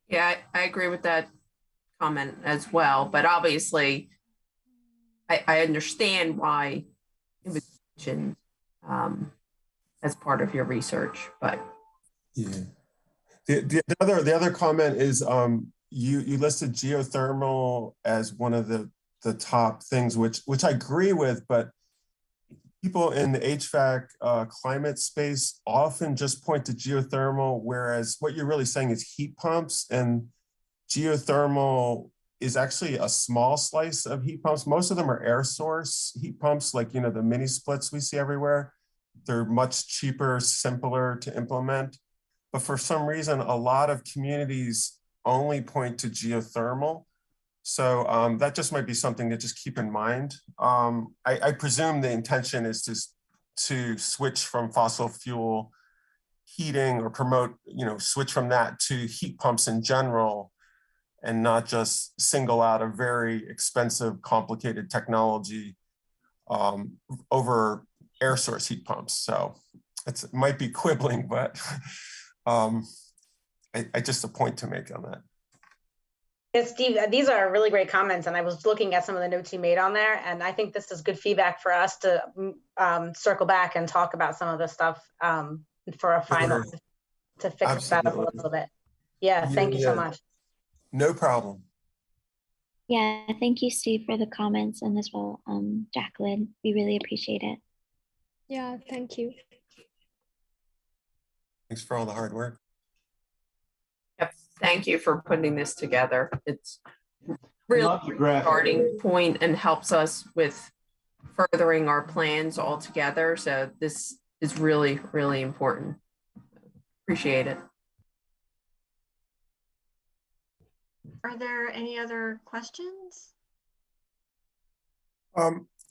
Yeah, I agree with that comment as well, but obviously I understand why it was mentioned as part of your research, but yeah. The other comment is you listed geothermal as one of the top things, which I agree with, but people in the HVAC climate space often just point to geothermal, whereas what you're really saying is heat pumps, and geothermal is actually a small slice of heat pumps. Most of them are air source heat pumps, like, you know, the mini splits we see everywhere. They're much cheaper, simpler to implement. But for some reason, a lot of communities only point to geothermal. So that just might be something to just keep in mind. I presume the intention is to switch from fossil fuel heating or promote, you know, switch from that to heat pumps in general, and not just single out a very expensive, complicated technology over air source heat pumps. So it might be quibbling, but I just a point to make on that. Yes, Steve, these are really great comments, and I was looking at some of the notes you made on there, and I think this is good feedback for us to circle back and talk about some of the stuff for a final to fix Absolutely. that up a little bit. Yeah, thank you so much. No problem. Yeah, thank you, Steve, for the comments, and as well, Jacqueline. We really appreciate it. Yeah, thank you. Thanks for all the hard work. yep, thank you for putting this together. It's really a starting point and helps us with furthering our plans all together. So this is really, really important. Appreciate it. Are there any other questions?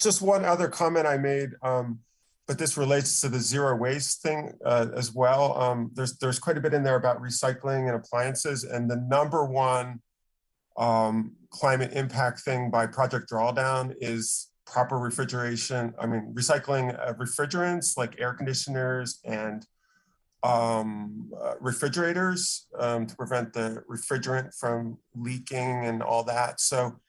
Just one other comment I made, but this relates to the zero waste thing as well. There's quite a bit in there about recycling and appliances, and the number one climate impact thing by Project Drawdown is proper refrigeration. I mean, recycling of refrigerants like air conditioners and refrigerators to prevent the refrigerant from leaking and all that. So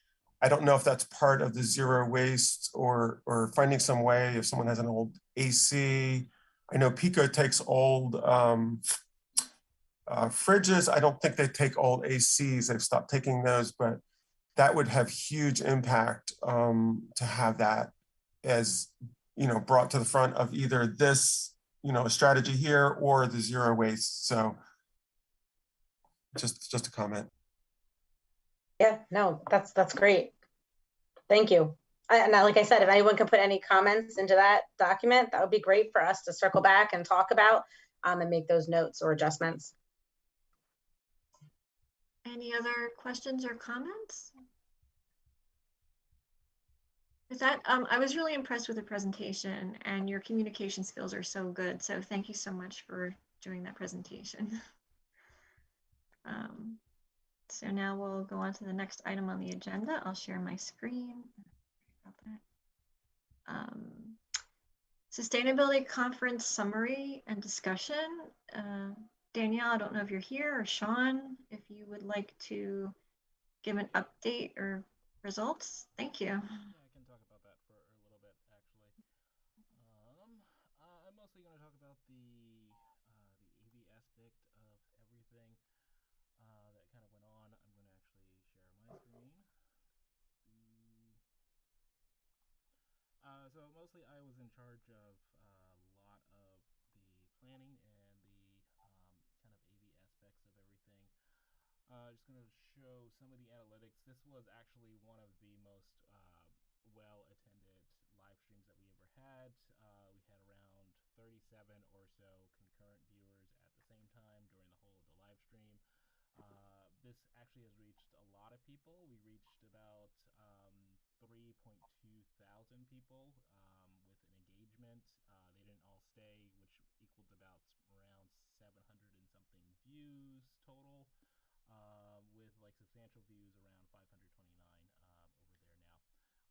I don't know if that's part of the zero waste or finding some way if someone has an old AC. I know Pico takes old fridges. I don't think they take old ACs. They've stopped taking those, but that would have huge impact to have that as, you know, brought to the front of either this, you know, a strategy here or the zero waste. So just a comment. Yeah, no, that's great. Thank you. And like I said, if anyone can put any comments into that document, that would be great for us to circle back and talk about and make those notes or adjustments. Any other questions or comments? With that, I was really impressed with the presentation, and your communication skills are so good. So thank you so much for doing that presentation. So now we'll go on to the next item on the agenda. I'll share my screen. About that. Sustainability Conference Summary and Discussion. Danielle, I don't know if you're here, or Sean, if you would like to give an update or results. Thank you. Yeah, I can talk about that for a little bit, actually. I'm mostly going to talk about the AV aspect of everything that kind of went on. I'm going to actually share my screen. So mostly I was in charge of a lot of the planning and the kind of AV aspects of everything. Just going to show some of the analytics. This was actually one of the most well-attended live streams that we ever had. We had around 37 or so concurrent viewers at the same time during the whole of the live stream. This actually has reached a lot of people. We reached about 3.2 thousand people with an engagement. They didn't all stay, which equaled about around 700 and something views total, with like substantial views around 529 over there now,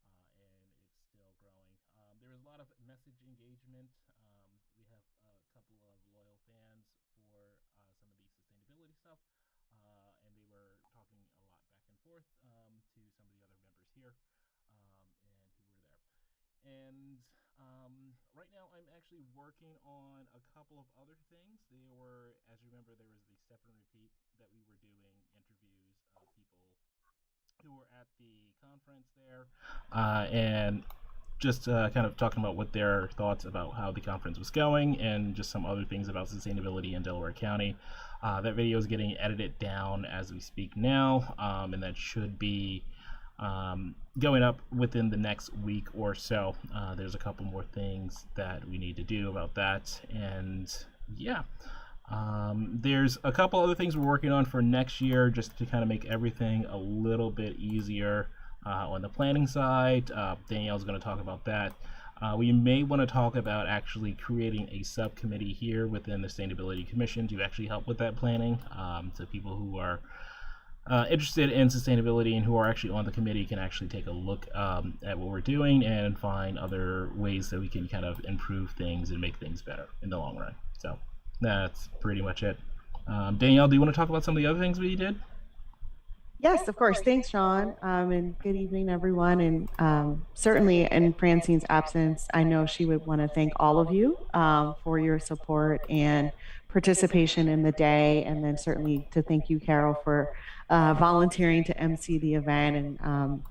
and it's still growing. There was a lot of message engagement. We have a couple of loyal fans for some of the sustainability stuff, and they were talking a lot back and forth to some of the other members here and who were there. And right now I'm actually working on a couple of other things. They were, as you remember, there was the step and repeat that we were doing, interviews of people who were at the conference there, and just kind of talking about what their thoughts about how the conference was going, and just some other things about sustainability in Delaware County. That video is getting edited down as we speak now, and that should be going up within the next week or so. There's a couple more things that we need to do about that, and yeah. There's a couple other things we're working on for next year, just to kind of make everything a little bit easier on the planning side. Danielle's going to talk about that. We may want to talk about actually creating a subcommittee here within the Sustainability Commission to actually help with that planning. So people who are interested in sustainability and who are actually on the committee can actually take a look at what we're doing and find other ways that we can kind of improve things and make things better in the long run. So that's pretty much it. Danielle, do you want to talk about some of the other things we did? Yes, of course. Thanks, Sean. And good evening, everyone. And certainly in Francine's absence, I know she would want to thank all of you for your support and participation in the day. And then certainly to thank you, Carol, for volunteering to MC the event and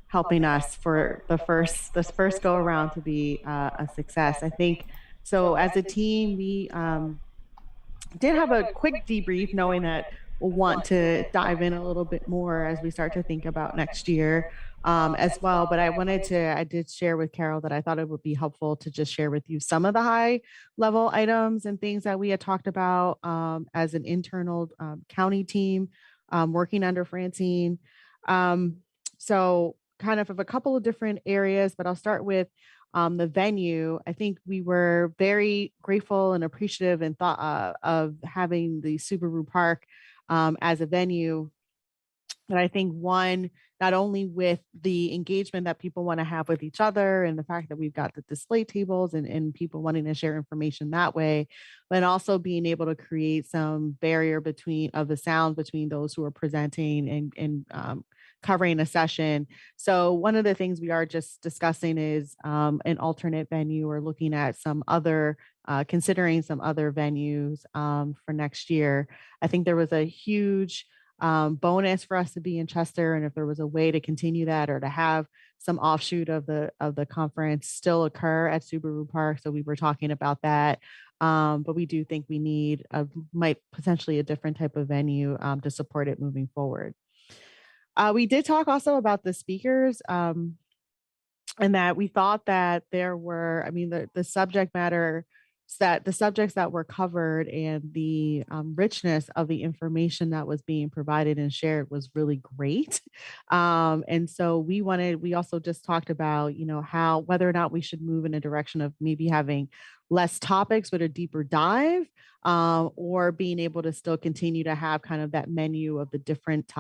helping us for this first go around to be a success. I think so. As a team, we did have a quick debrief, knowing that we'll want to dive in a little bit more as we start to think about next year as well. But I did share with Carol that I thought it would be helpful to just share with you some of the high level items and things that we had talked about as an internal county team working under Francine. So kind of a couple of different areas, but I'll start with the venue. I think we were very grateful and appreciative and thought of having the Subaru Park as a venue. But I think one, not only with the engagement that people want to have with each other and the fact that we've got the display tables and people wanting to share information that way, but also being able to create some barrier of the sound between those who are presenting and covering a session. So one of the things we are just discussing is an alternate venue, or looking at some other, considering some other venues for next year. I think there was a huge bonus for us to be in Chester, and if there was a way to continue that or to have some offshoot of the conference still occur at Subaru Park. So we were talking about that, but we do think we need might potentially a different type of venue to support it moving forward. We did talk also about the speakers, and that we thought that there were, I mean, the subject matter that the subjects that were covered and the richness of the information that was being provided and shared was really great. And so we also just talked about, how, whether or not we should move in a direction of maybe having less topics, but a deeper dive, or being able to still continue to have kind of that menu of the different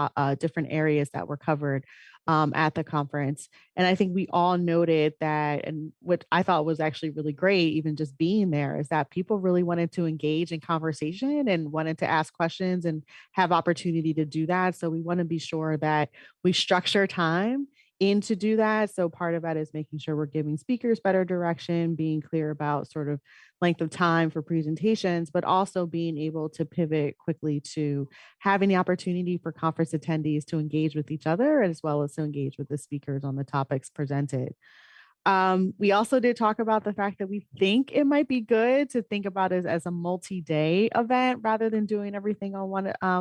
areas that were covered at the conference. And I think we all noted that, and what I thought was actually really great, even just being there, is that people really wanted to engage in conversation and wanted to ask questions and have opportunity to do that. So we want to be sure that we structure time in to do that. So part of that is making sure we're giving speakers better direction, being clear about sort of length of time for presentations, but also being able to pivot quickly to having the opportunity for conference attendees to engage with each other, as well as to engage with the speakers on the topics presented. We also did talk about the fact that we think it might be good to think about it as a multi-day event rather than doing everything on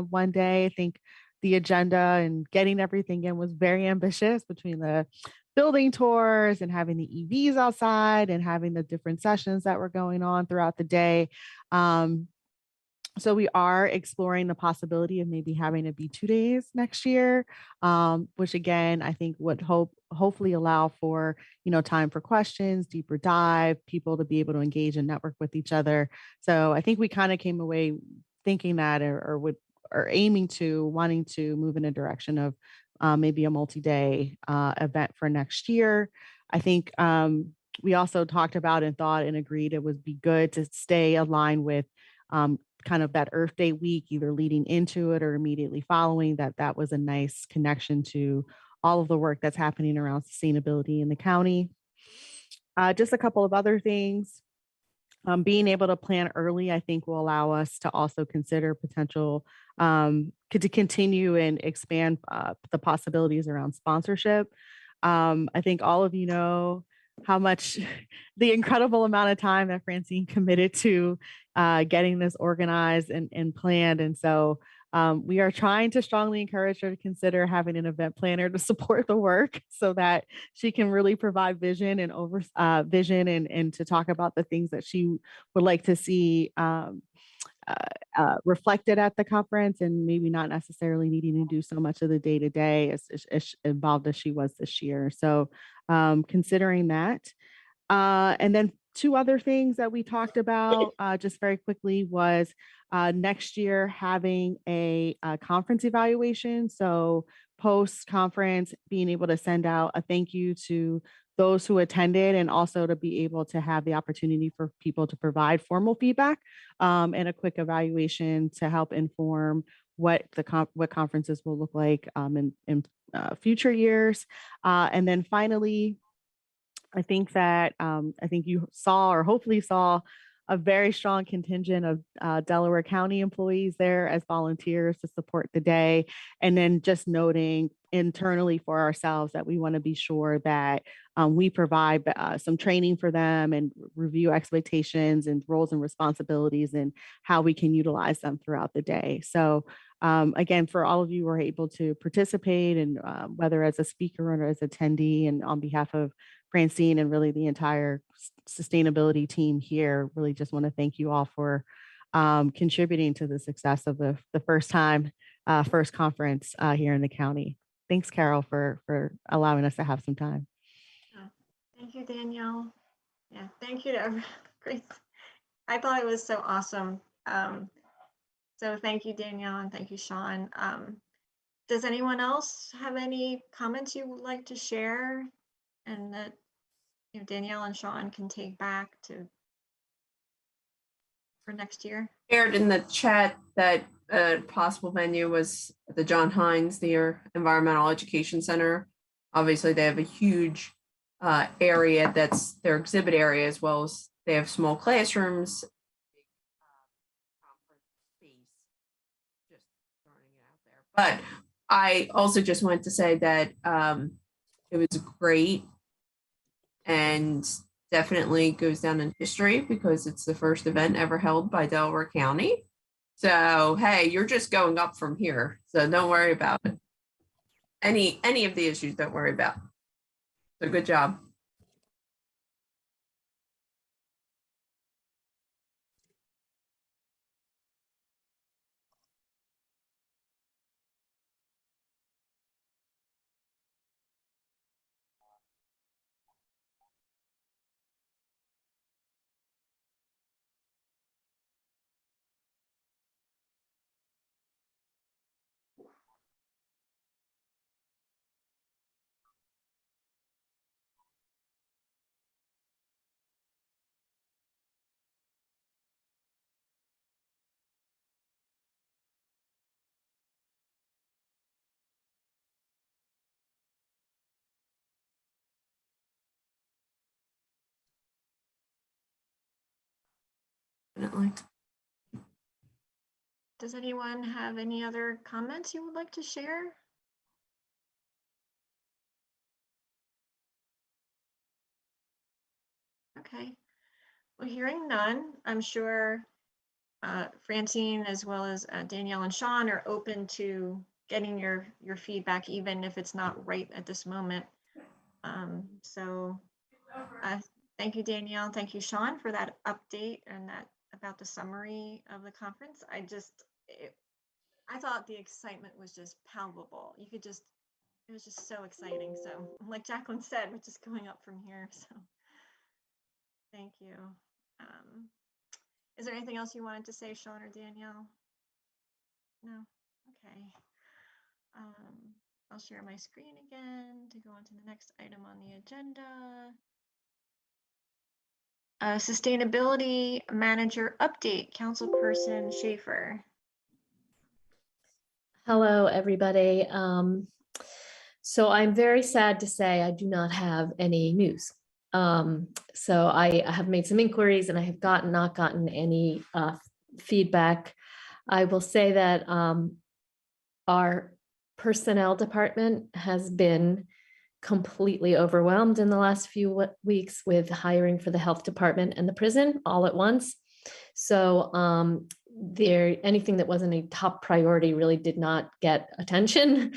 one day. I think the agenda and getting everything in was very ambitious, between the building tours and having the EVs outside and having the different sessions that were going on throughout the day. So we are exploring the possibility of maybe having it be 2 days next year, which again, I think would hopefully allow for, time for questions, deeper dive, people to be able to engage and network with each other. So I think we kind of came away thinking that, or aiming to, wanting to move in a direction of maybe a multi-day event for next year. I think we also talked about and thought and agreed it would be good to stay aligned with kind of that Earth Day week, either leading into it or immediately following that. That was a nice connection to all of the work that's happening around sustainability in the county. Just a couple of other things. Being able to plan early, I think, will allow us to also consider potential to continue and expand the possibilities around sponsorship. I think all of you know how much the incredible amount of time that Francine committed to getting this organized and planned. And so we are trying to strongly encourage her to consider having an event planner to support the work, so that she can really provide vision and vision and to talk about the things that she would like to see reflected at the conference, and maybe not necessarily needing to do so much of the day-to-day as involved as she was this year. So considering that. And then two other things that we talked about just very quickly was next year having a conference evaluation. So post-conference, being able to send out a thank you to those who attended, and also to be able to have the opportunity for people to provide formal feedback and a quick evaluation to help inform what conferences will look like in future years. And then finally, I think that I think you saw, or hopefully saw, a very strong contingent of Delaware County employees there as volunteers to support the day. And then just noting internally for ourselves that we want to be sure that we provide some training for them and review expectations and roles and responsibilities and how we can utilize them throughout the day. So again, for all of you who are able to participate, and whether as a speaker or as attendee, and on behalf of Francine and really the entire sustainability team here, really just want to thank you all for contributing to the success of the first conference here in the county. Thanks, Carol, for allowing us to have some time. Thank you, Danielle. Yeah, thank you to everyone. Great. I thought it was so awesome. So thank you, Danielle, and thank you, Sean. Does anyone else have any comments you would like to share, and that Danielle and Sean can take back for next year? Shared in the chat that a possible venue was the John Hines, the Environmental Education Center. Obviously, they have a huge area that's their exhibit area, as well as they have small classrooms. But I also just wanted to say that it was great and definitely goes down in history because it's the first event ever held by Delaware County. So, hey, you're just going up from here. So don't worry about it. Any of the issues, don't worry about. So good job. Definitely. Does anyone have any other comments you would like to share? Okay, well, hearing none, I'm sure Francine as well as Danielle and Sean are open to getting your feedback, even if it's not right at this moment. So thank you, Danielle. Thank you, Sean, for that update and that about the summary of the conference. I thought the excitement was just palpable. You could just, it was just so exciting. So like Jacqueline said, we're just going up from here. So thank you. Is there anything else you wanted to say, Sean or Danielle? No? Okay. I'll share my screen again to go on to the next item on the agenda. Sustainability Manager Update, Councilperson Schaefer. Hello, everybody. So I'm very sad to say I do not have any news. So I have made some inquiries and I have not gotten any feedback. I will say that our personnel department has been completely overwhelmed in the last few weeks with hiring for the health department and the prison all at once. So anything that wasn't a top priority really did not get attention.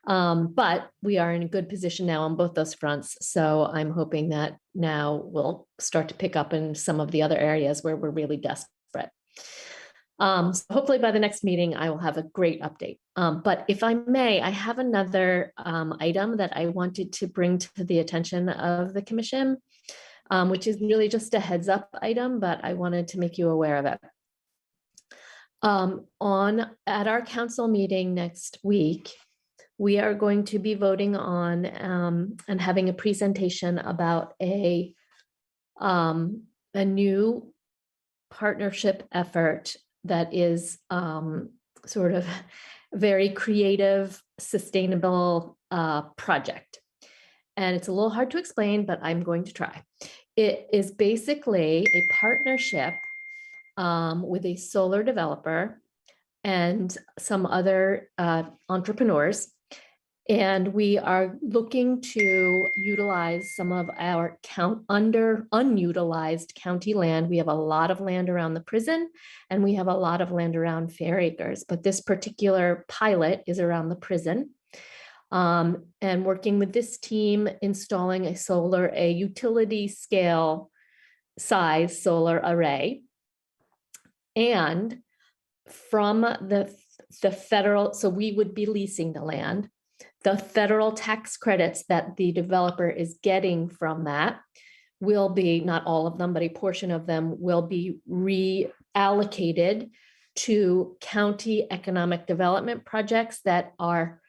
But we are in a good position now on both those fronts. So I'm hoping that now we'll start to pick up in some of the other areas where we're really desperate. So hopefully by the next meeting, I will have a great update. But if I may, I have another item that I wanted to bring to the attention of the commission, which is really just a heads up item, but I wanted to make you aware of it. At our council meeting next week, we are going to be voting on and having a presentation about a new partnership effort that is sort of very creative, sustainable project. And it's a little hard to explain, but I'm going to try. It is basically a partnership with a solar developer and some other entrepreneurs. And we are looking to utilize some of our unutilized county land. We have a lot of land around the prison and we have a lot of land around Fair Acres, but this particular pilot is around the prison. And working with this team, installing a utility scale size solar array. And from the federal, so we would be leasing the land. The federal tax credits that the developer is getting from that will be, not all of them, but a portion of them will be reallocated to county economic development projects that are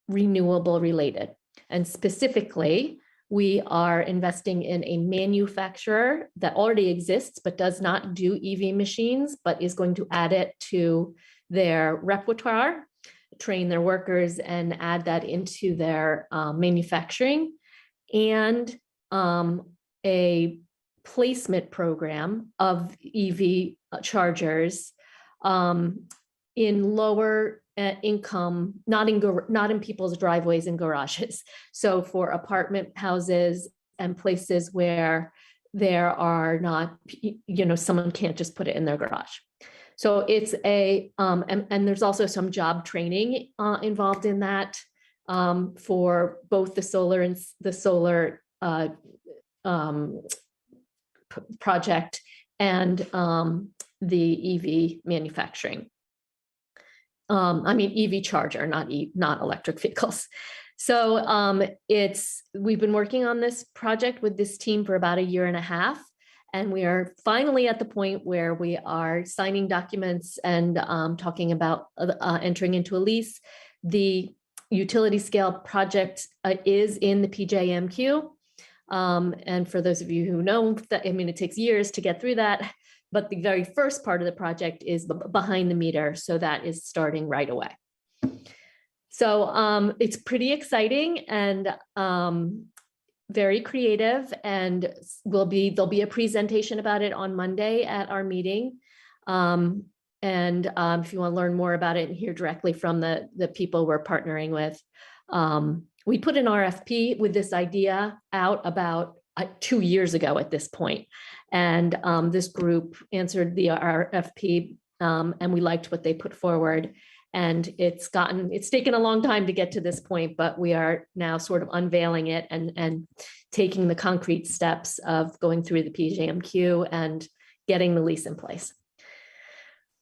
renewable related. And specifically, we are investing in a manufacturer that already exists, but does not do EV machines, but is going to add it to their repertoire, train their workers and add that into their manufacturing, and a placement program of EV chargers in lower income, not in people's driveways and garages. So for apartment houses and places where there are not, someone can't just put it in their garage. So it's and there's also some job training involved in that for both the solar and the solar project and the EV manufacturing. EV charger, not electric vehicles. So we've been working on this project with this team for about 1.5 years. And we are finally at the point where we are signing documents and talking about entering into a lease. The utility scale project is in the PJMQ. And for those of you who know that, it takes years to get through that, but the very first part of the project is behind the meter. So that is starting right away. So it's pretty exciting. And very creative, and there'll be a presentation about it on Monday at our meeting. If you want to learn more about it and hear directly from the people we're partnering with, we put an RFP with this idea out about 2 years ago at this point. And this group answered the RFP, and we liked what they put forward. And it's taken a long time to get to this point, but we are now sort of unveiling it and taking the concrete steps of going through the PJMQ and getting the lease in place.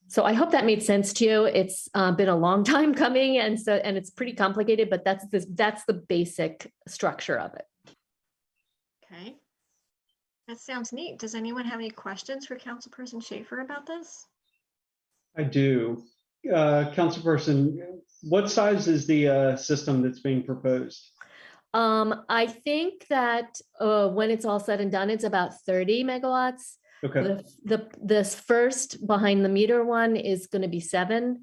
So I hope that made sense to you. It's been a long time coming, and it's pretty complicated, but that's the basic structure of it. Okay. That sounds neat. Does anyone have any questions for Councilperson Schaefer about this? I do. Councilperson, what size is the system that's being proposed? I think that when it's all said and done, it's about 30 megawatts. Okay. This first behind the meter one is going to be 7.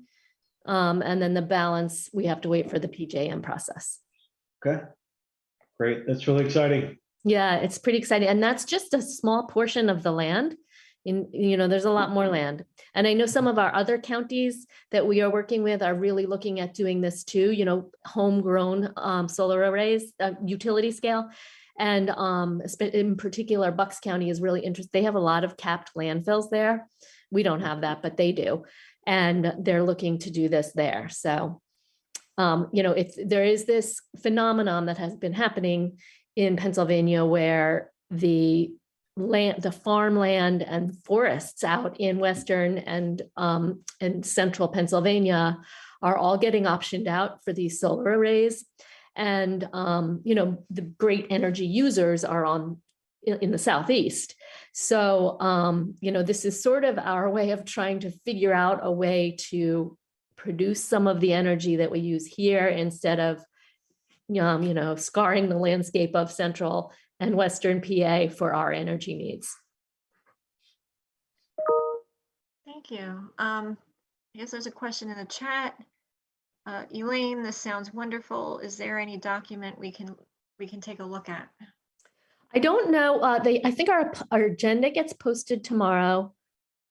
And then the balance, we have to wait for the PJM process. Okay. Great. That's really exciting. Yeah, it's pretty exciting. And that's just a small portion of the land. There's a lot more land. And I know some of our other counties that we are working with are really looking at doing this too, homegrown solar arrays, utility scale. And in particular, Bucks County is really interested. They have a lot of capped landfills there. We don't have that, but they do. And they're looking to do this there. So, there is this phenomenon that has been happening in Pennsylvania where the farmland and forests out in Western and central Pennsylvania are all getting optioned out for these solar arrays. And, the great energy users are in the Southeast. So, this is sort of our way of trying to figure out a way to produce some of the energy that we use here instead of, scarring the landscape of central and Western PA for our energy needs. Thank you. I guess there's a question in the chat. Elaine, this sounds wonderful. Is there any document we can take a look at? I don't know. I think our agenda gets posted tomorrow,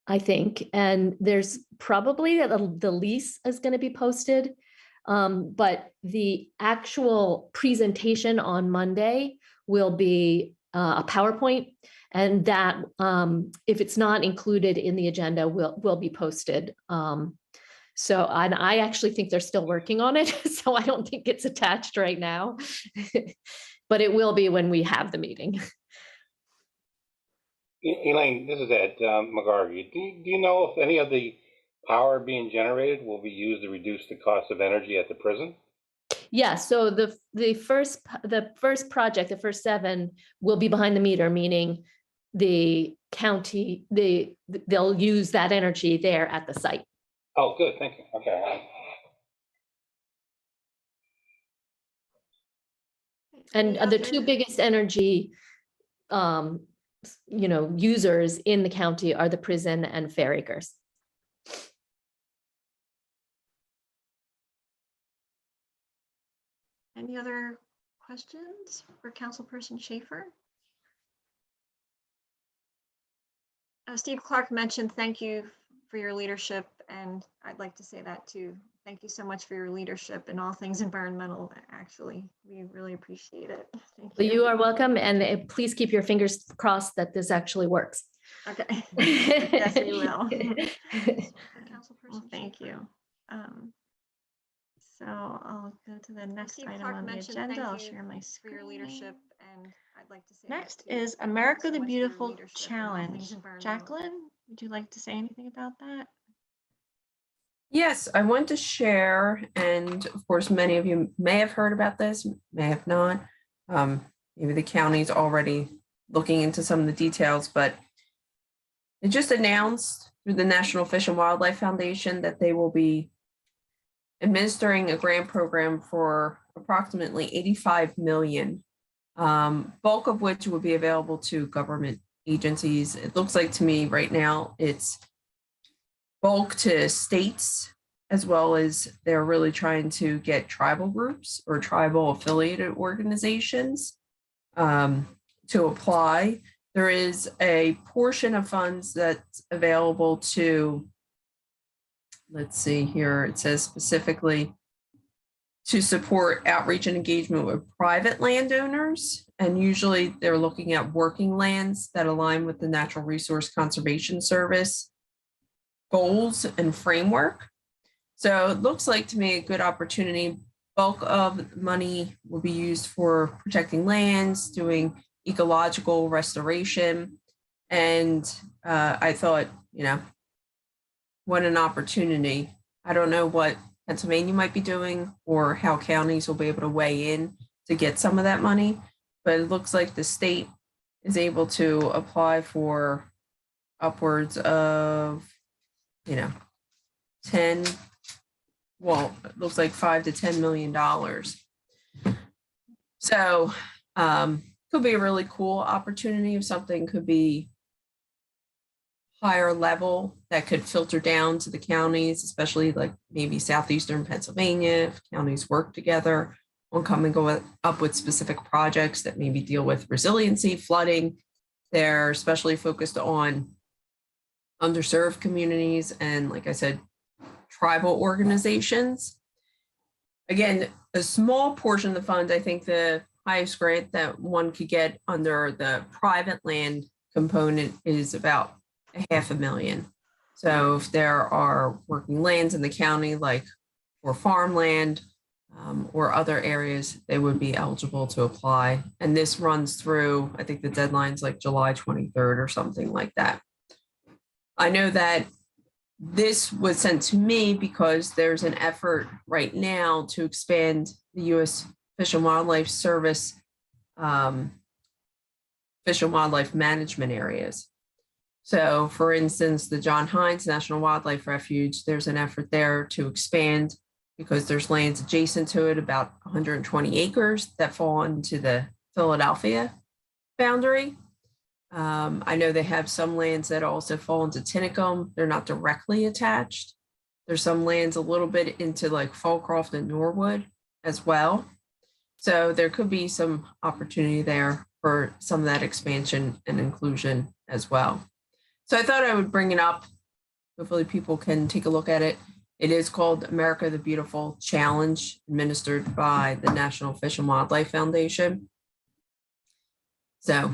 I think, and there's probably the lease is going to be posted. But the actual presentation on Monday will be a PowerPoint, and that if it's not included in the agenda, will be posted. So I actually think they're still working on it, so I don't think it's attached right now, but it will be when we have the meeting. Elaine, this is Ed McGarvey. Do you know if any of the power being generated will be used to reduce the cost of energy at the prison? Yeah, so the first project, the first 7 will be behind the meter, meaning the county, they'll use that energy there at the site. Oh, good, thank you. Okay. And the 2 biggest energy, users in the county are the prison and Fair Acres. Any other questions for Councilperson Schaefer? Steve Clark mentioned thank you for your leadership, and I'd like to say that too. Thank you so much for your leadership in all things environmental, actually. We really appreciate it. Thank you. Well, you are welcome, and please keep your fingers crossed that this actually works. Okay. Yes, we will. Well, thank you. So I'll go to the next item on the agenda. I'll share my screen. For your leadership, and I'd like to say next is America the Beautiful Challenge. Jacqueline, would you like to say anything about that? Yes, I want to share, and of course, many of you may have heard about this, may have not. Maybe the county's already looking into some of the details, but it just announced through the National Fish and Wildlife Foundation that they will be administering a grant program for approximately 85 million, bulk of which will be available to government agencies. It looks like to me right now it's bulk to states, as well as they're really trying to get tribal groups or tribal affiliated organizations to apply. There is a portion of funds that's available to, let's see here, it says specifically to support outreach and engagement with private landowners. And usually they're looking at working lands that align with the Natural Resource Conservation Service goals and framework. So it looks like to me a good opportunity. Bulk of money will be used for protecting lands, doing ecological restoration. And I thought, you know, what an opportunity. I don't know what Pennsylvania might be doing or how counties will be able to weigh in to get some of that money, but it looks like the state is able to apply for upwards of, you know, 10, well, it looks like $5 to $10 million. So could be a really cool opportunity if something could be higher level that could filter down to the counties, especially like maybe southeastern Pennsylvania, if counties work together on coming up with specific projects that maybe deal with resiliency, flooding. They're especially focused on underserved communities and, like I said, tribal organizations. Again, a small portion of the fund, I think the highest grant that one could get under the private land component is about $500,000. So if there are working lands in the county, like for farmland or other areas, they would be eligible to apply. And this runs through, I think the deadline's like July 23rd or something like that. I know that this was sent to me because there's an effort right now to expand the U.S. Fish and Wildlife Service fish and wildlife management areas. So for instance, the John Hines National Wildlife Refuge, there's an effort there to expand because there's lands adjacent to it, about 120 acres that fall into the Philadelphia boundary. I know they have some lands that also fall into Tinicum. They're not directly attached. There's some lands a little bit into like Fallcroft and Norwood as well. So there could be some opportunity there for some of that expansion and inclusion as well. So I thought I would bring it up. Hopefully people can take a look at it. It is called America the Beautiful Challenge, administered by the National Fish and Wildlife Foundation. So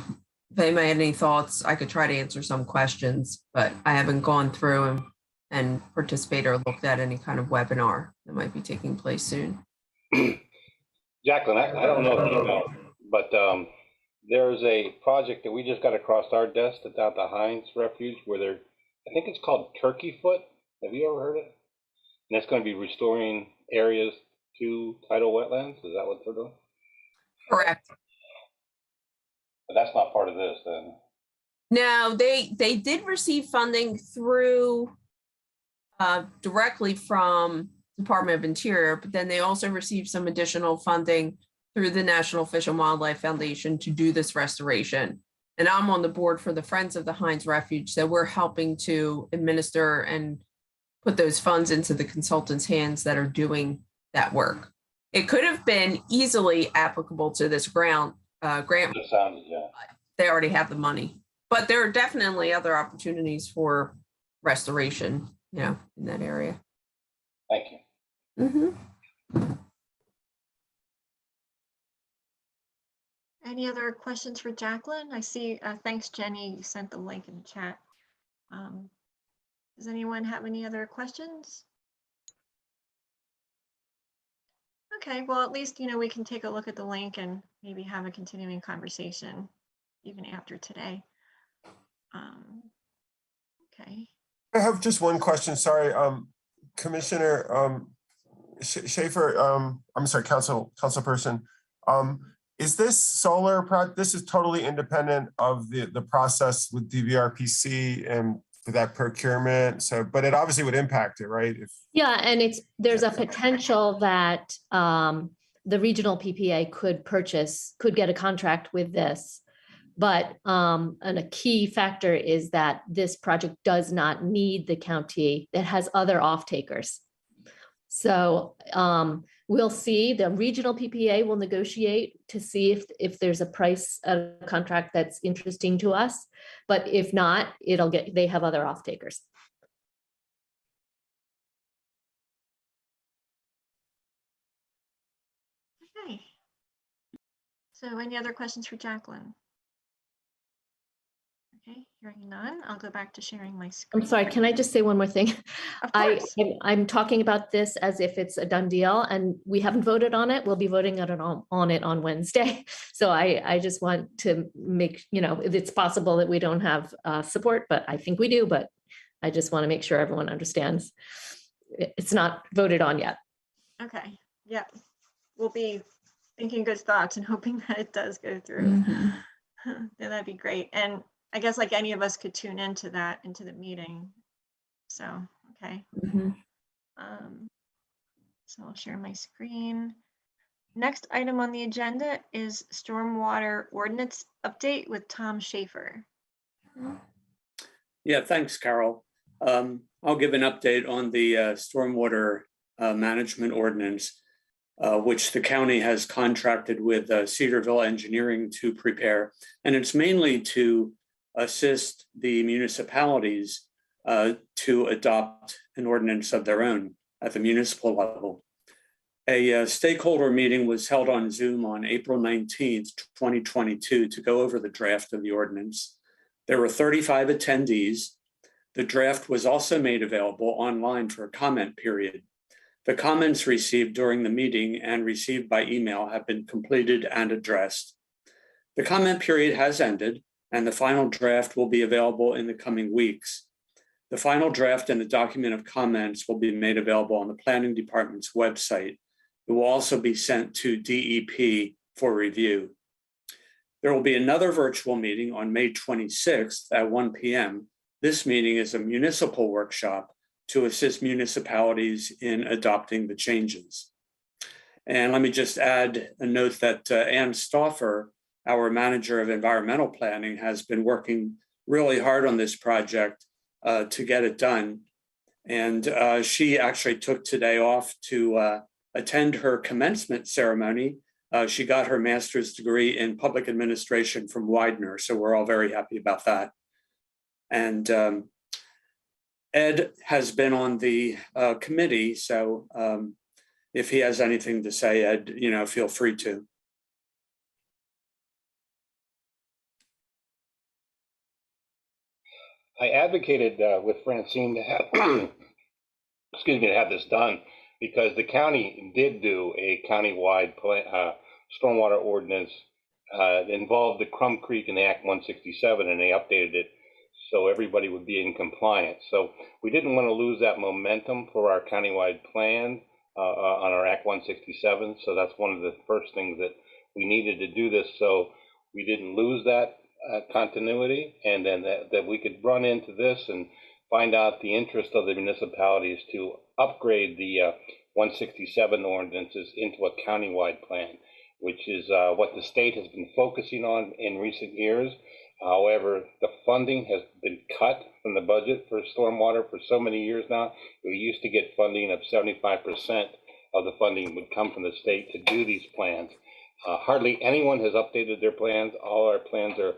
if anybody had any thoughts, I could try to answer some questions, but I haven't gone through and participated or looked at any kind of webinar that might be taking place soon. Jacqueline, I don't know if you know, but there's a project that we just got across our desk that's out the Hines Refuge where they're, I think it's called Turkey Foot. Have you ever heard it? And that's going to be restoring areas to tidal wetlands. Is that what they're doing? Correct. But that's not part of this then. No, they did receive funding through directly from Department of Interior, but then they also received some additional funding through the National Fish and Wildlife Foundation to do this restoration. And I'm on the board for the Friends of the Hines Refuge, so we're helping to administer and put those funds into the consultants' hands that are doing that work. It could have been easily applicable to this grant. Yeah. They already have the money, but there are definitely other opportunities for restoration, you know, in that area. Thank you. Mm-hmm. Any other questions for Jacqueline? I see, thanks, Jenny, you sent the link in the chat. Does anyone have any other questions? Okay, well, at least, you know, we can take a look at the link and maybe have a continuing conversation even after today. Okay. I have just one question, sorry, Commissioner Schaefer, I'm sorry, councilperson. Is this solar project, this is totally independent of the process with DVRPC and for that procurement, so, but it obviously would impact it, right? Yeah, and there's a potential that the regional PPA could get a contract with this. But and a key factor is that this project does not need the county. That has other off-takers. So we'll see. The regional PPA will negotiate to see if there's a price a contract that's interesting to us. But if not, they have other off takers. Okay. So any other questions for Jacqueline? Okay, hearing none, I'll go back to sharing my screen. I'm sorry, can I just say one more thing? Of course. I'm talking about this as if it's a done deal, and we haven't voted on it. We'll be voting on it on Wednesday. So I just want to make, it's possible that we don't have support, but I think we do, but I just want to make sure everyone understands. It's not voted on yet. Okay, yeah. We'll be thinking good thoughts and hoping that it does go through. Mm-hmm. Yeah, that'd be great. And I guess like any of us could tune into the meeting. So, okay. Mm-hmm. So I'll share my screen. Next item on the agenda is stormwater ordinance update with Tom Schaefer. Yeah, thanks, Carol. I'll give an update on the stormwater management ordinance, which the county has contracted with Cedarville Engineering to prepare. And it's mainly to assist the municipalities to adopt an ordinance of their own at the municipal level. A stakeholder meeting was held on Zoom on April 19th, 2022 to go over the draft of the ordinance. There were 35 attendees. The draft was also made available online for a comment period. The comments received during the meeting and received by email have been completed and addressed. The comment period has ended, and the final draft will be available in the coming weeks. The final draft and the document of comments will be made available on the Planning Department's website. It will also be sent to DEP for review. There will be another virtual meeting on May 26th at 1 p.m. This meeting is a municipal workshop to assist municipalities in adopting the changes. And let me just add a note that Ann Stauffer, our manager of environmental planning, has been working really hard on this project to get it done. And she actually took today off to attend her commencement ceremony. She got her master's degree in public administration from Widener, so we're all very happy about that. And Ed has been on the committee, so if he has anything to say, Ed, feel free to. I advocated with Francine to have, to have this done because the county did do a countywide stormwater ordinance that involved the Crum Creek and Act 167, and they updated it so everybody would be in compliance. So we didn't want to lose that momentum for our countywide plan on our Act 167. So that's one of the first things that we needed to do this so we didn't lose that continuity, and then that we could run into this and find out the interest of the municipalities to upgrade the 167 ordinances into a countywide plan, which is what the state has been focusing on in recent years. However, the funding has been cut from the budget for stormwater for so many years now. We used to get funding of 75% of the funding would come from the state to do these plans. Hardly anyone has updated their plans. All our plans are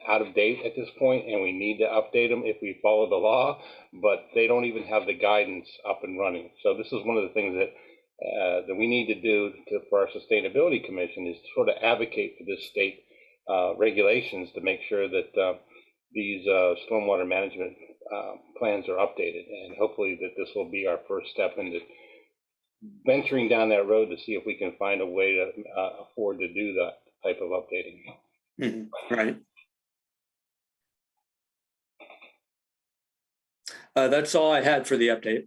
out of date at this point, and we need to update them if we follow the law, but they don't even have the guidance up and running. So this is one of the things that we need to do for our Sustainability Commission, is to sort of advocate for this state regulations to make sure that these stormwater management plans are updated, and hopefully that this will be our first step into venturing down that road to see if we can find a way to afford to do that type of updating. Mm-hmm. Right. That's all I had for the update.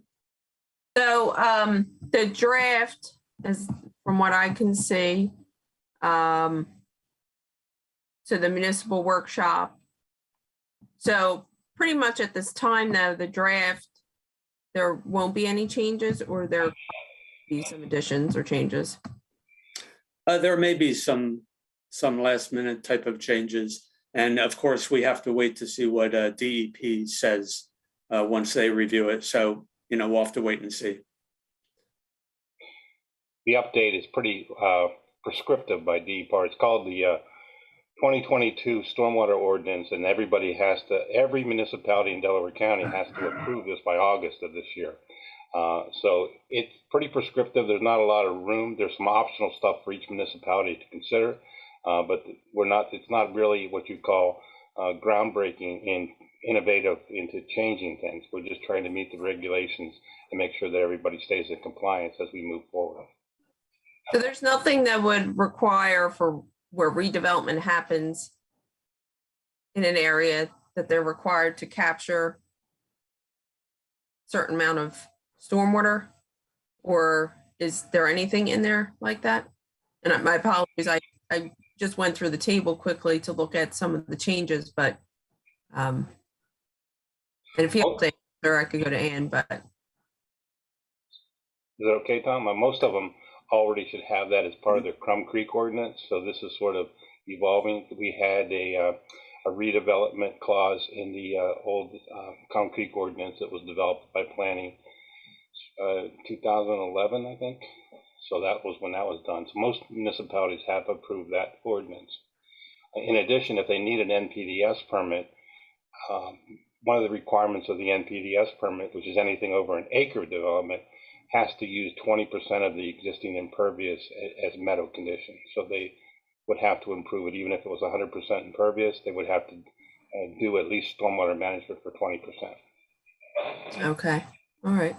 So the draft is, from what I can see, so the municipal workshop. So pretty much at this time though, the draft, there won't be any changes, or there be some additions or changes? There may be some last minute type of changes. And of course, we have to wait to see what DEP says once they review it. So, we'll have to wait and see. the update is pretty prescriptive by DEPR. It's called the 2022 Stormwater Ordinance, and every municipality in Delaware County has to approve this by August of this year. So it's pretty prescriptive. There's not a lot of room. There's some optional stuff for each municipality to consider, but it's not really what you call groundbreaking and innovative into changing things. We're just trying to meet the regulations and make sure that everybody stays in compliance as we move forward. So there's nothing that would require for where redevelopment happens in an area that they're required to capture a certain amount of stormwater, or is there anything in there like that? And my apologies, I just went through the table quickly to look at some of the changes, but and if you have to answer, I could go to Ann, but. Is that okay, Tom? Most of them already should have that as part of their Crum Creek ordinance. So this is sort of evolving. We had a redevelopment clause in the old Crum Creek ordinance that was developed by planning 2011, I think. So that was when that was done. So most municipalities have approved that ordinance. In addition, if they need an NPDES permit, one of the requirements of the NPDES permit, which is anything over an acre of development, has to use 20% of the existing impervious as meadow condition. So they would have to improve it. Even if it was 100% impervious, they would have to do at least stormwater management for 20%. Okay, all right.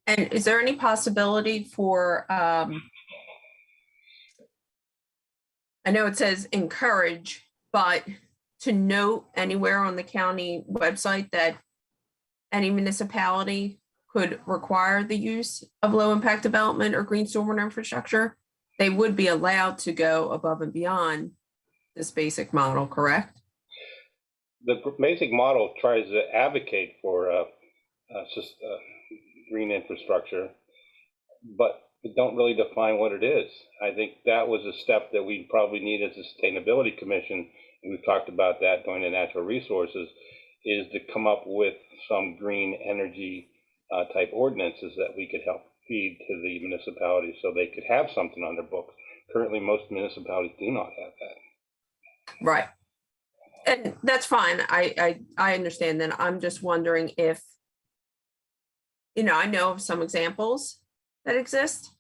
And is there any possibility for, I know it says encourage, but to note anywhere on the county website that any municipality could require the use of low impact development or green stormwater infrastructure, they would be allowed to go above and beyond this basic model, correct? The basic model tries to advocate for green infrastructure, but it don't really define what it is. I think that was a step that we probably need as a Sustainability Commission, and we've talked about that during the natural resources, is to come up with some green energy type ordinances that we could help feed to the municipalities so they could have something on their books. Currently, most municipalities do not have that. Right. And that's fine. I understand that. I'm just wondering if, I know of some examples that exist.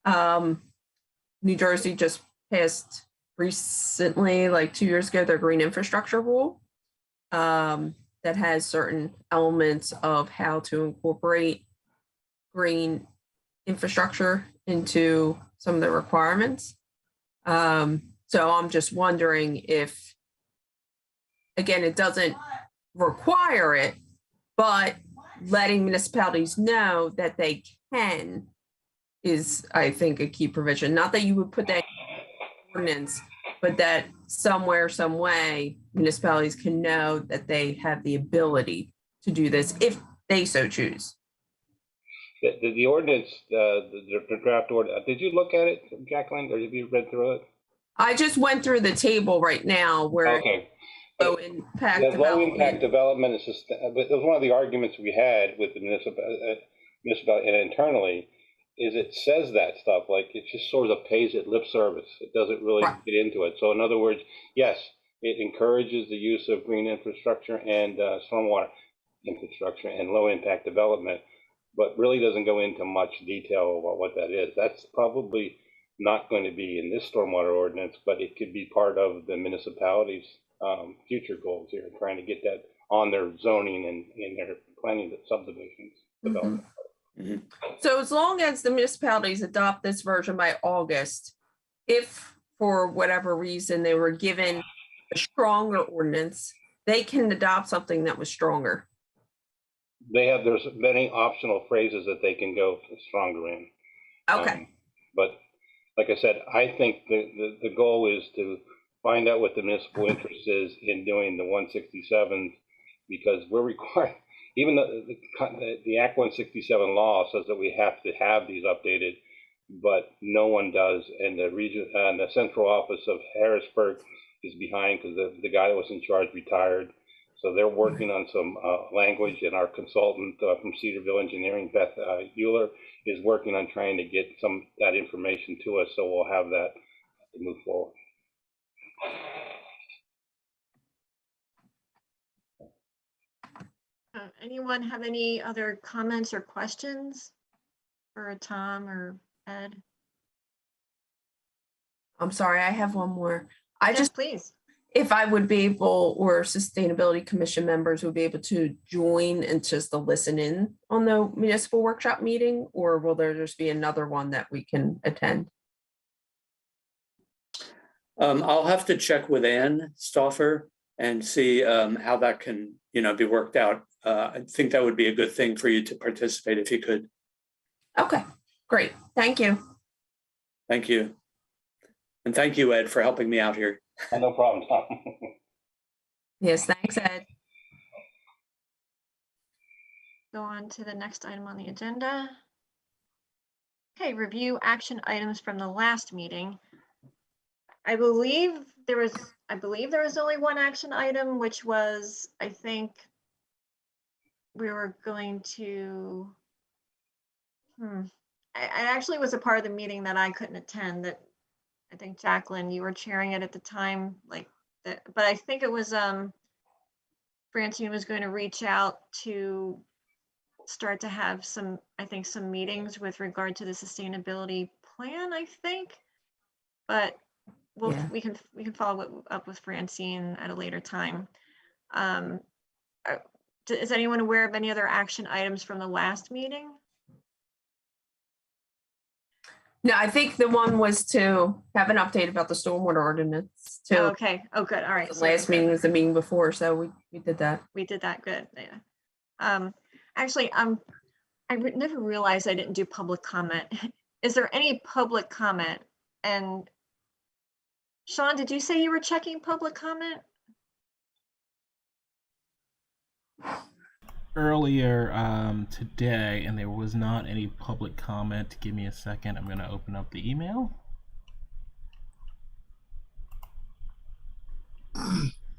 New Jersey just passed recently, like 2 years ago, their green infrastructure rule that has certain elements of how to incorporate green infrastructure into some of the requirements. So I'm just wondering if, again, it doesn't require it, but letting municipalities know that they can is, I think, a key provision. Not that you would put that in ordinance, but that somewhere, some way, municipalities can know that they have the ability to do this if they so choose. The ordinance, the draft order, did you look at it, Jacqueline, or have you read through it? I just went through the table right now where okay. Low impact the development. Low impact development is just, that was one of the arguments we had with the municipal and internally, is it says that stuff, like it just sort of pays it lip service. It doesn't really get into it. So in other words, yes, it encourages the use of green infrastructure and stormwater infrastructure and low impact development, but really doesn't go into much detail about what that is. That's probably not going to be in this stormwater ordinance, but it could be part of the municipalities' future goals here, trying to get that on their zoning and in their planning subdivisions development. Mm-hmm. So as long as the municipalities adopt this version by August, if for whatever reason they were given a stronger ordinance, they can adopt something that was stronger. There's many optional phrases that they can go stronger in. Okay. But like I said, I think the goal is to find out what the municipal interest is in doing the 167, because we're required, even though the Act 167 law says that we have to have these updated, but no one does. And the region and the central office of Harrisburg is behind because the guy that was in charge retired. So they're working on some language, and our consultant from Cedarville Engineering, Beth Euler, is working on trying to get that information to us, so we'll have that to move forward. Anyone have any other comments or questions for Tom or Ed? I'm sorry, I have one more. Please. If I would be able, or Sustainability Commission members would be able to join and just to listen in on the municipal workshop meeting, or will there just be another one that we can attend? I'll have to check with Ann Stauffer and see how that can, be worked out. I think that would be a good thing for you to participate if you could. Okay, great. Thank you. Thank you. And thank you, Ed, for helping me out here. No problem, Tom. Yes, thanks, Ed. Go on to the next item on the agenda. Okay, review action items from the last meeting. I believe there was only one action item, which was, I think we were going to, I actually was a part of the meeting that I couldn't attend, that I think Jacqueline, you were chairing it at the time, but I think it was, Francine was going to reach out to start to have some meetings with regard to the sustainability plan, I think, but we can follow up with Francine at a later time. Is anyone aware of any other action items from the last meeting? No, I think the one was to have an update about the stormwater ordinance too. Okay. Oh, good. All right. The last meeting was the meeting before, so we did that. We did that. Good. Yeah. Actually, I never realized I didn't do public comment. Is there any public comment? And Sean, did you say you were checking public comment? Earlier today, and there was not any public comment. Give me a second. I'm going to open up the email.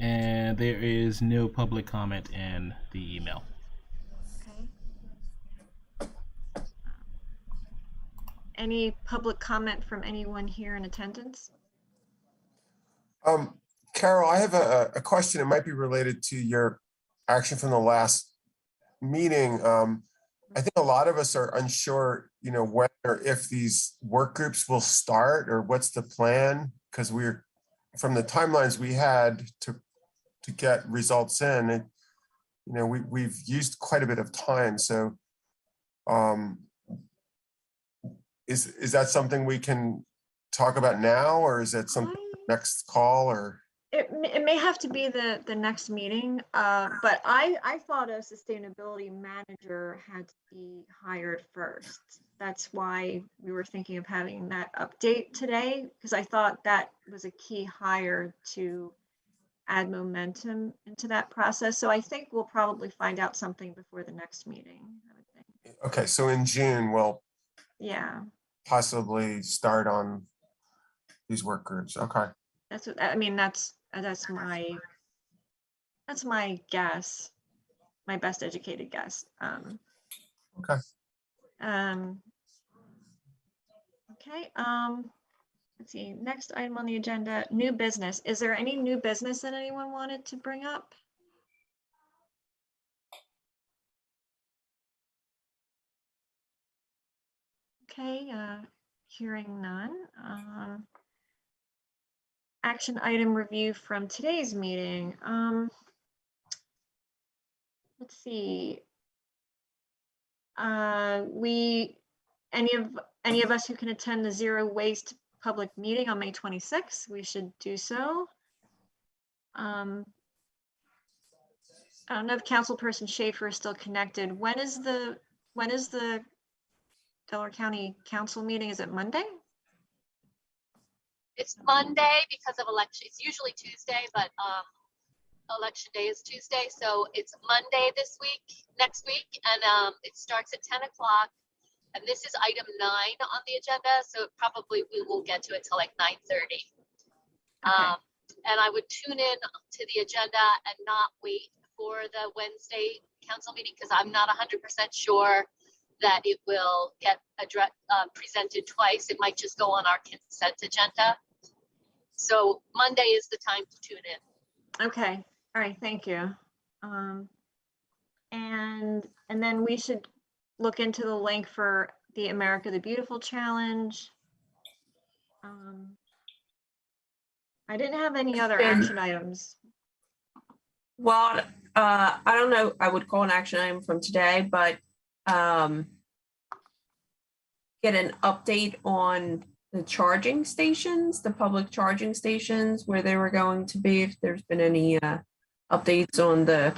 And there is no public comment in the email. Okay. Any public comment from anyone here in attendance? Carol, I have a question. It might be related to your action from the last meeting. I think a lot of us are unsure, when or if these work groups will start, or what's the plan, because we're, from the timelines we had to get results in, we've used quite a bit of time. So is that something we can talk about now, or is it something next call, or? It may have to be the next meeting, but I thought a sustainability manager had to be hired first. That's why we were thinking of having that update today, because I thought that was a key hire to add momentum into that process. So I think we'll probably find out something before the next meeting, I would think. Okay, so in June, we'll possibly start on these work groups. Okay. That's what I mean. That's my guess, my best educated guess. Okay. Okay. Let's see. Next item on the agenda: new business. Is there any new business that anyone wanted to bring up? Okay. Hearing none. Action item review from today's meeting. Let's see. Any of us who can attend the Zero Waste public meeting on May 26th, we should do so. I don't know if Councilperson Schaefer is still connected. When is the Delaware County Council meeting? Is it Monday? It's Monday because of election. It's usually Tuesday, but election day is Tuesday. So it's Monday next week, and it starts at 10 o'clock. And this is item 9 on the agenda. So probably we will get to it till like 9:30. And I would tune in to the agenda and not wait for the Wednesday council meeting? Because I'm not 100% sure that it will get presented twice. It might just go on our consent agenda. So Monday is the time to tune in. Okay, all right, thank you. And then we should look into the link for the America the Beautiful Challenge. I didn't have any other action items. Well, I don't know, I would call an action item from today, but get an update on the charging stations, the public charging stations, where they were going to be, if there's been any updates on the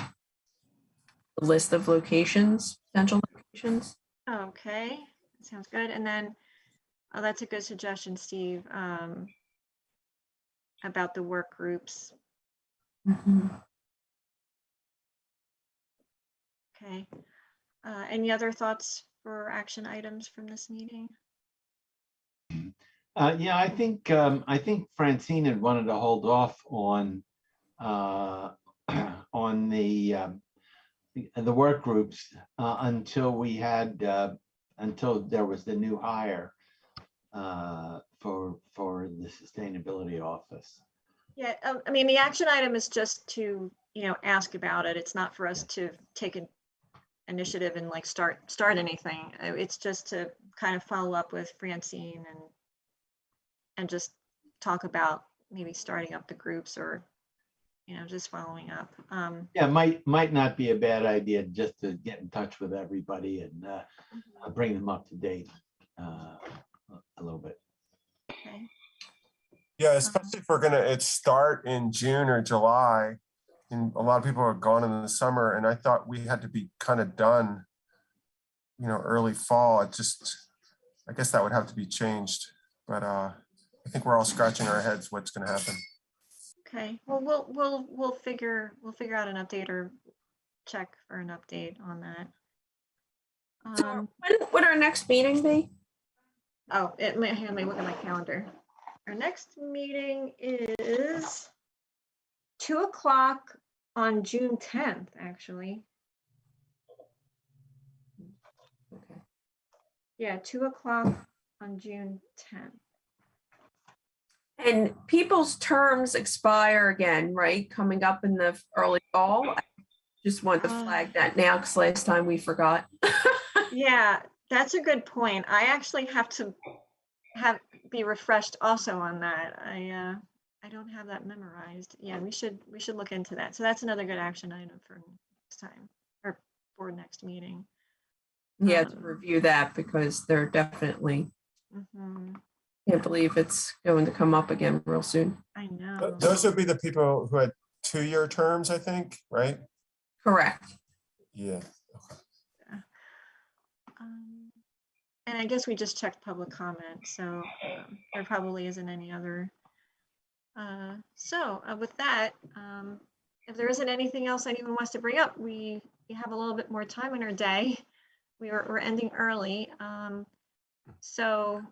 list of locations, potential locations. Okay, sounds good. And then, oh, that's a good suggestion, Steve, about the work groups. Okay. Any other thoughts for action items from this meeting? Yeah, I think Francine had wanted to hold off on the work groups until we had until there was the new hire for the sustainability office. Yeah, I mean, the action item is just to, ask about it. It's not for us to take an initiative and like start anything. It's just to kind of follow up with Francine and just talk about maybe starting up the groups or, just following up. Yeah, might not be a bad idea just to get in touch with everybody and bring them up to date a little bit. Okay. Yeah, especially if we're gonna start in June or July, and a lot of people are gone in the summer, and I thought we had to be kind of done, early fall. I guess that would have to be changed, but I think we're all scratching our heads what's going to happen. Okay, well, we'll figure out an update or check for an update on that. So when would our next meeting be? Oh, let me look at my calendar. Our next meeting is 2 o'clock on June 10th, actually. Okay. Yeah, 2 o'clock on June 10th. And people's terms expire again, right? Coming up in the early fall. I just want to flag that now because last time we forgot. Yeah, that's a good point. I actually have to be refreshed also on that. I don't have that memorized. Yeah, we should look into that. So that's another good action item for next time or for next meeting. Yeah, to review that because they're definitely. Can't believe it's going to come up again real soon. I know. Those would be the people who had 2-year terms, I think, right? Correct. Yeah. And I guess we just checked public comment, so there probably isn't any other. So with that, if there isn't anything else anyone wants to bring up, we have a little bit more time in our day. We're ending early. So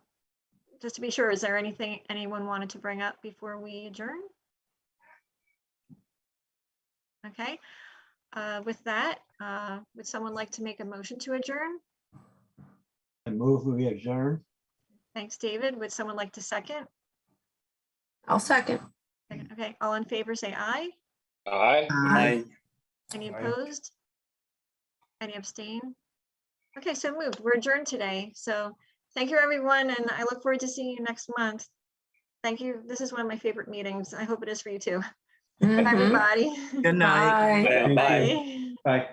just to be sure, is there anything anyone wanted to bring up before we adjourn? Okay. With that, would someone like to make a motion to adjourn? I move we adjourn. Thanks, David. Would someone like to second? I'll second. Okay, all in favor say aye. Aye. Aye. Any opposed? Any abstain? Okay, so moved. We're adjourned today. So thank you, everyone, and I look forward to seeing you next month. Thank you. This is one of my favorite meetings. I hope it is for you too. Bye, everybody. Good night. Bye. Bye. Bye.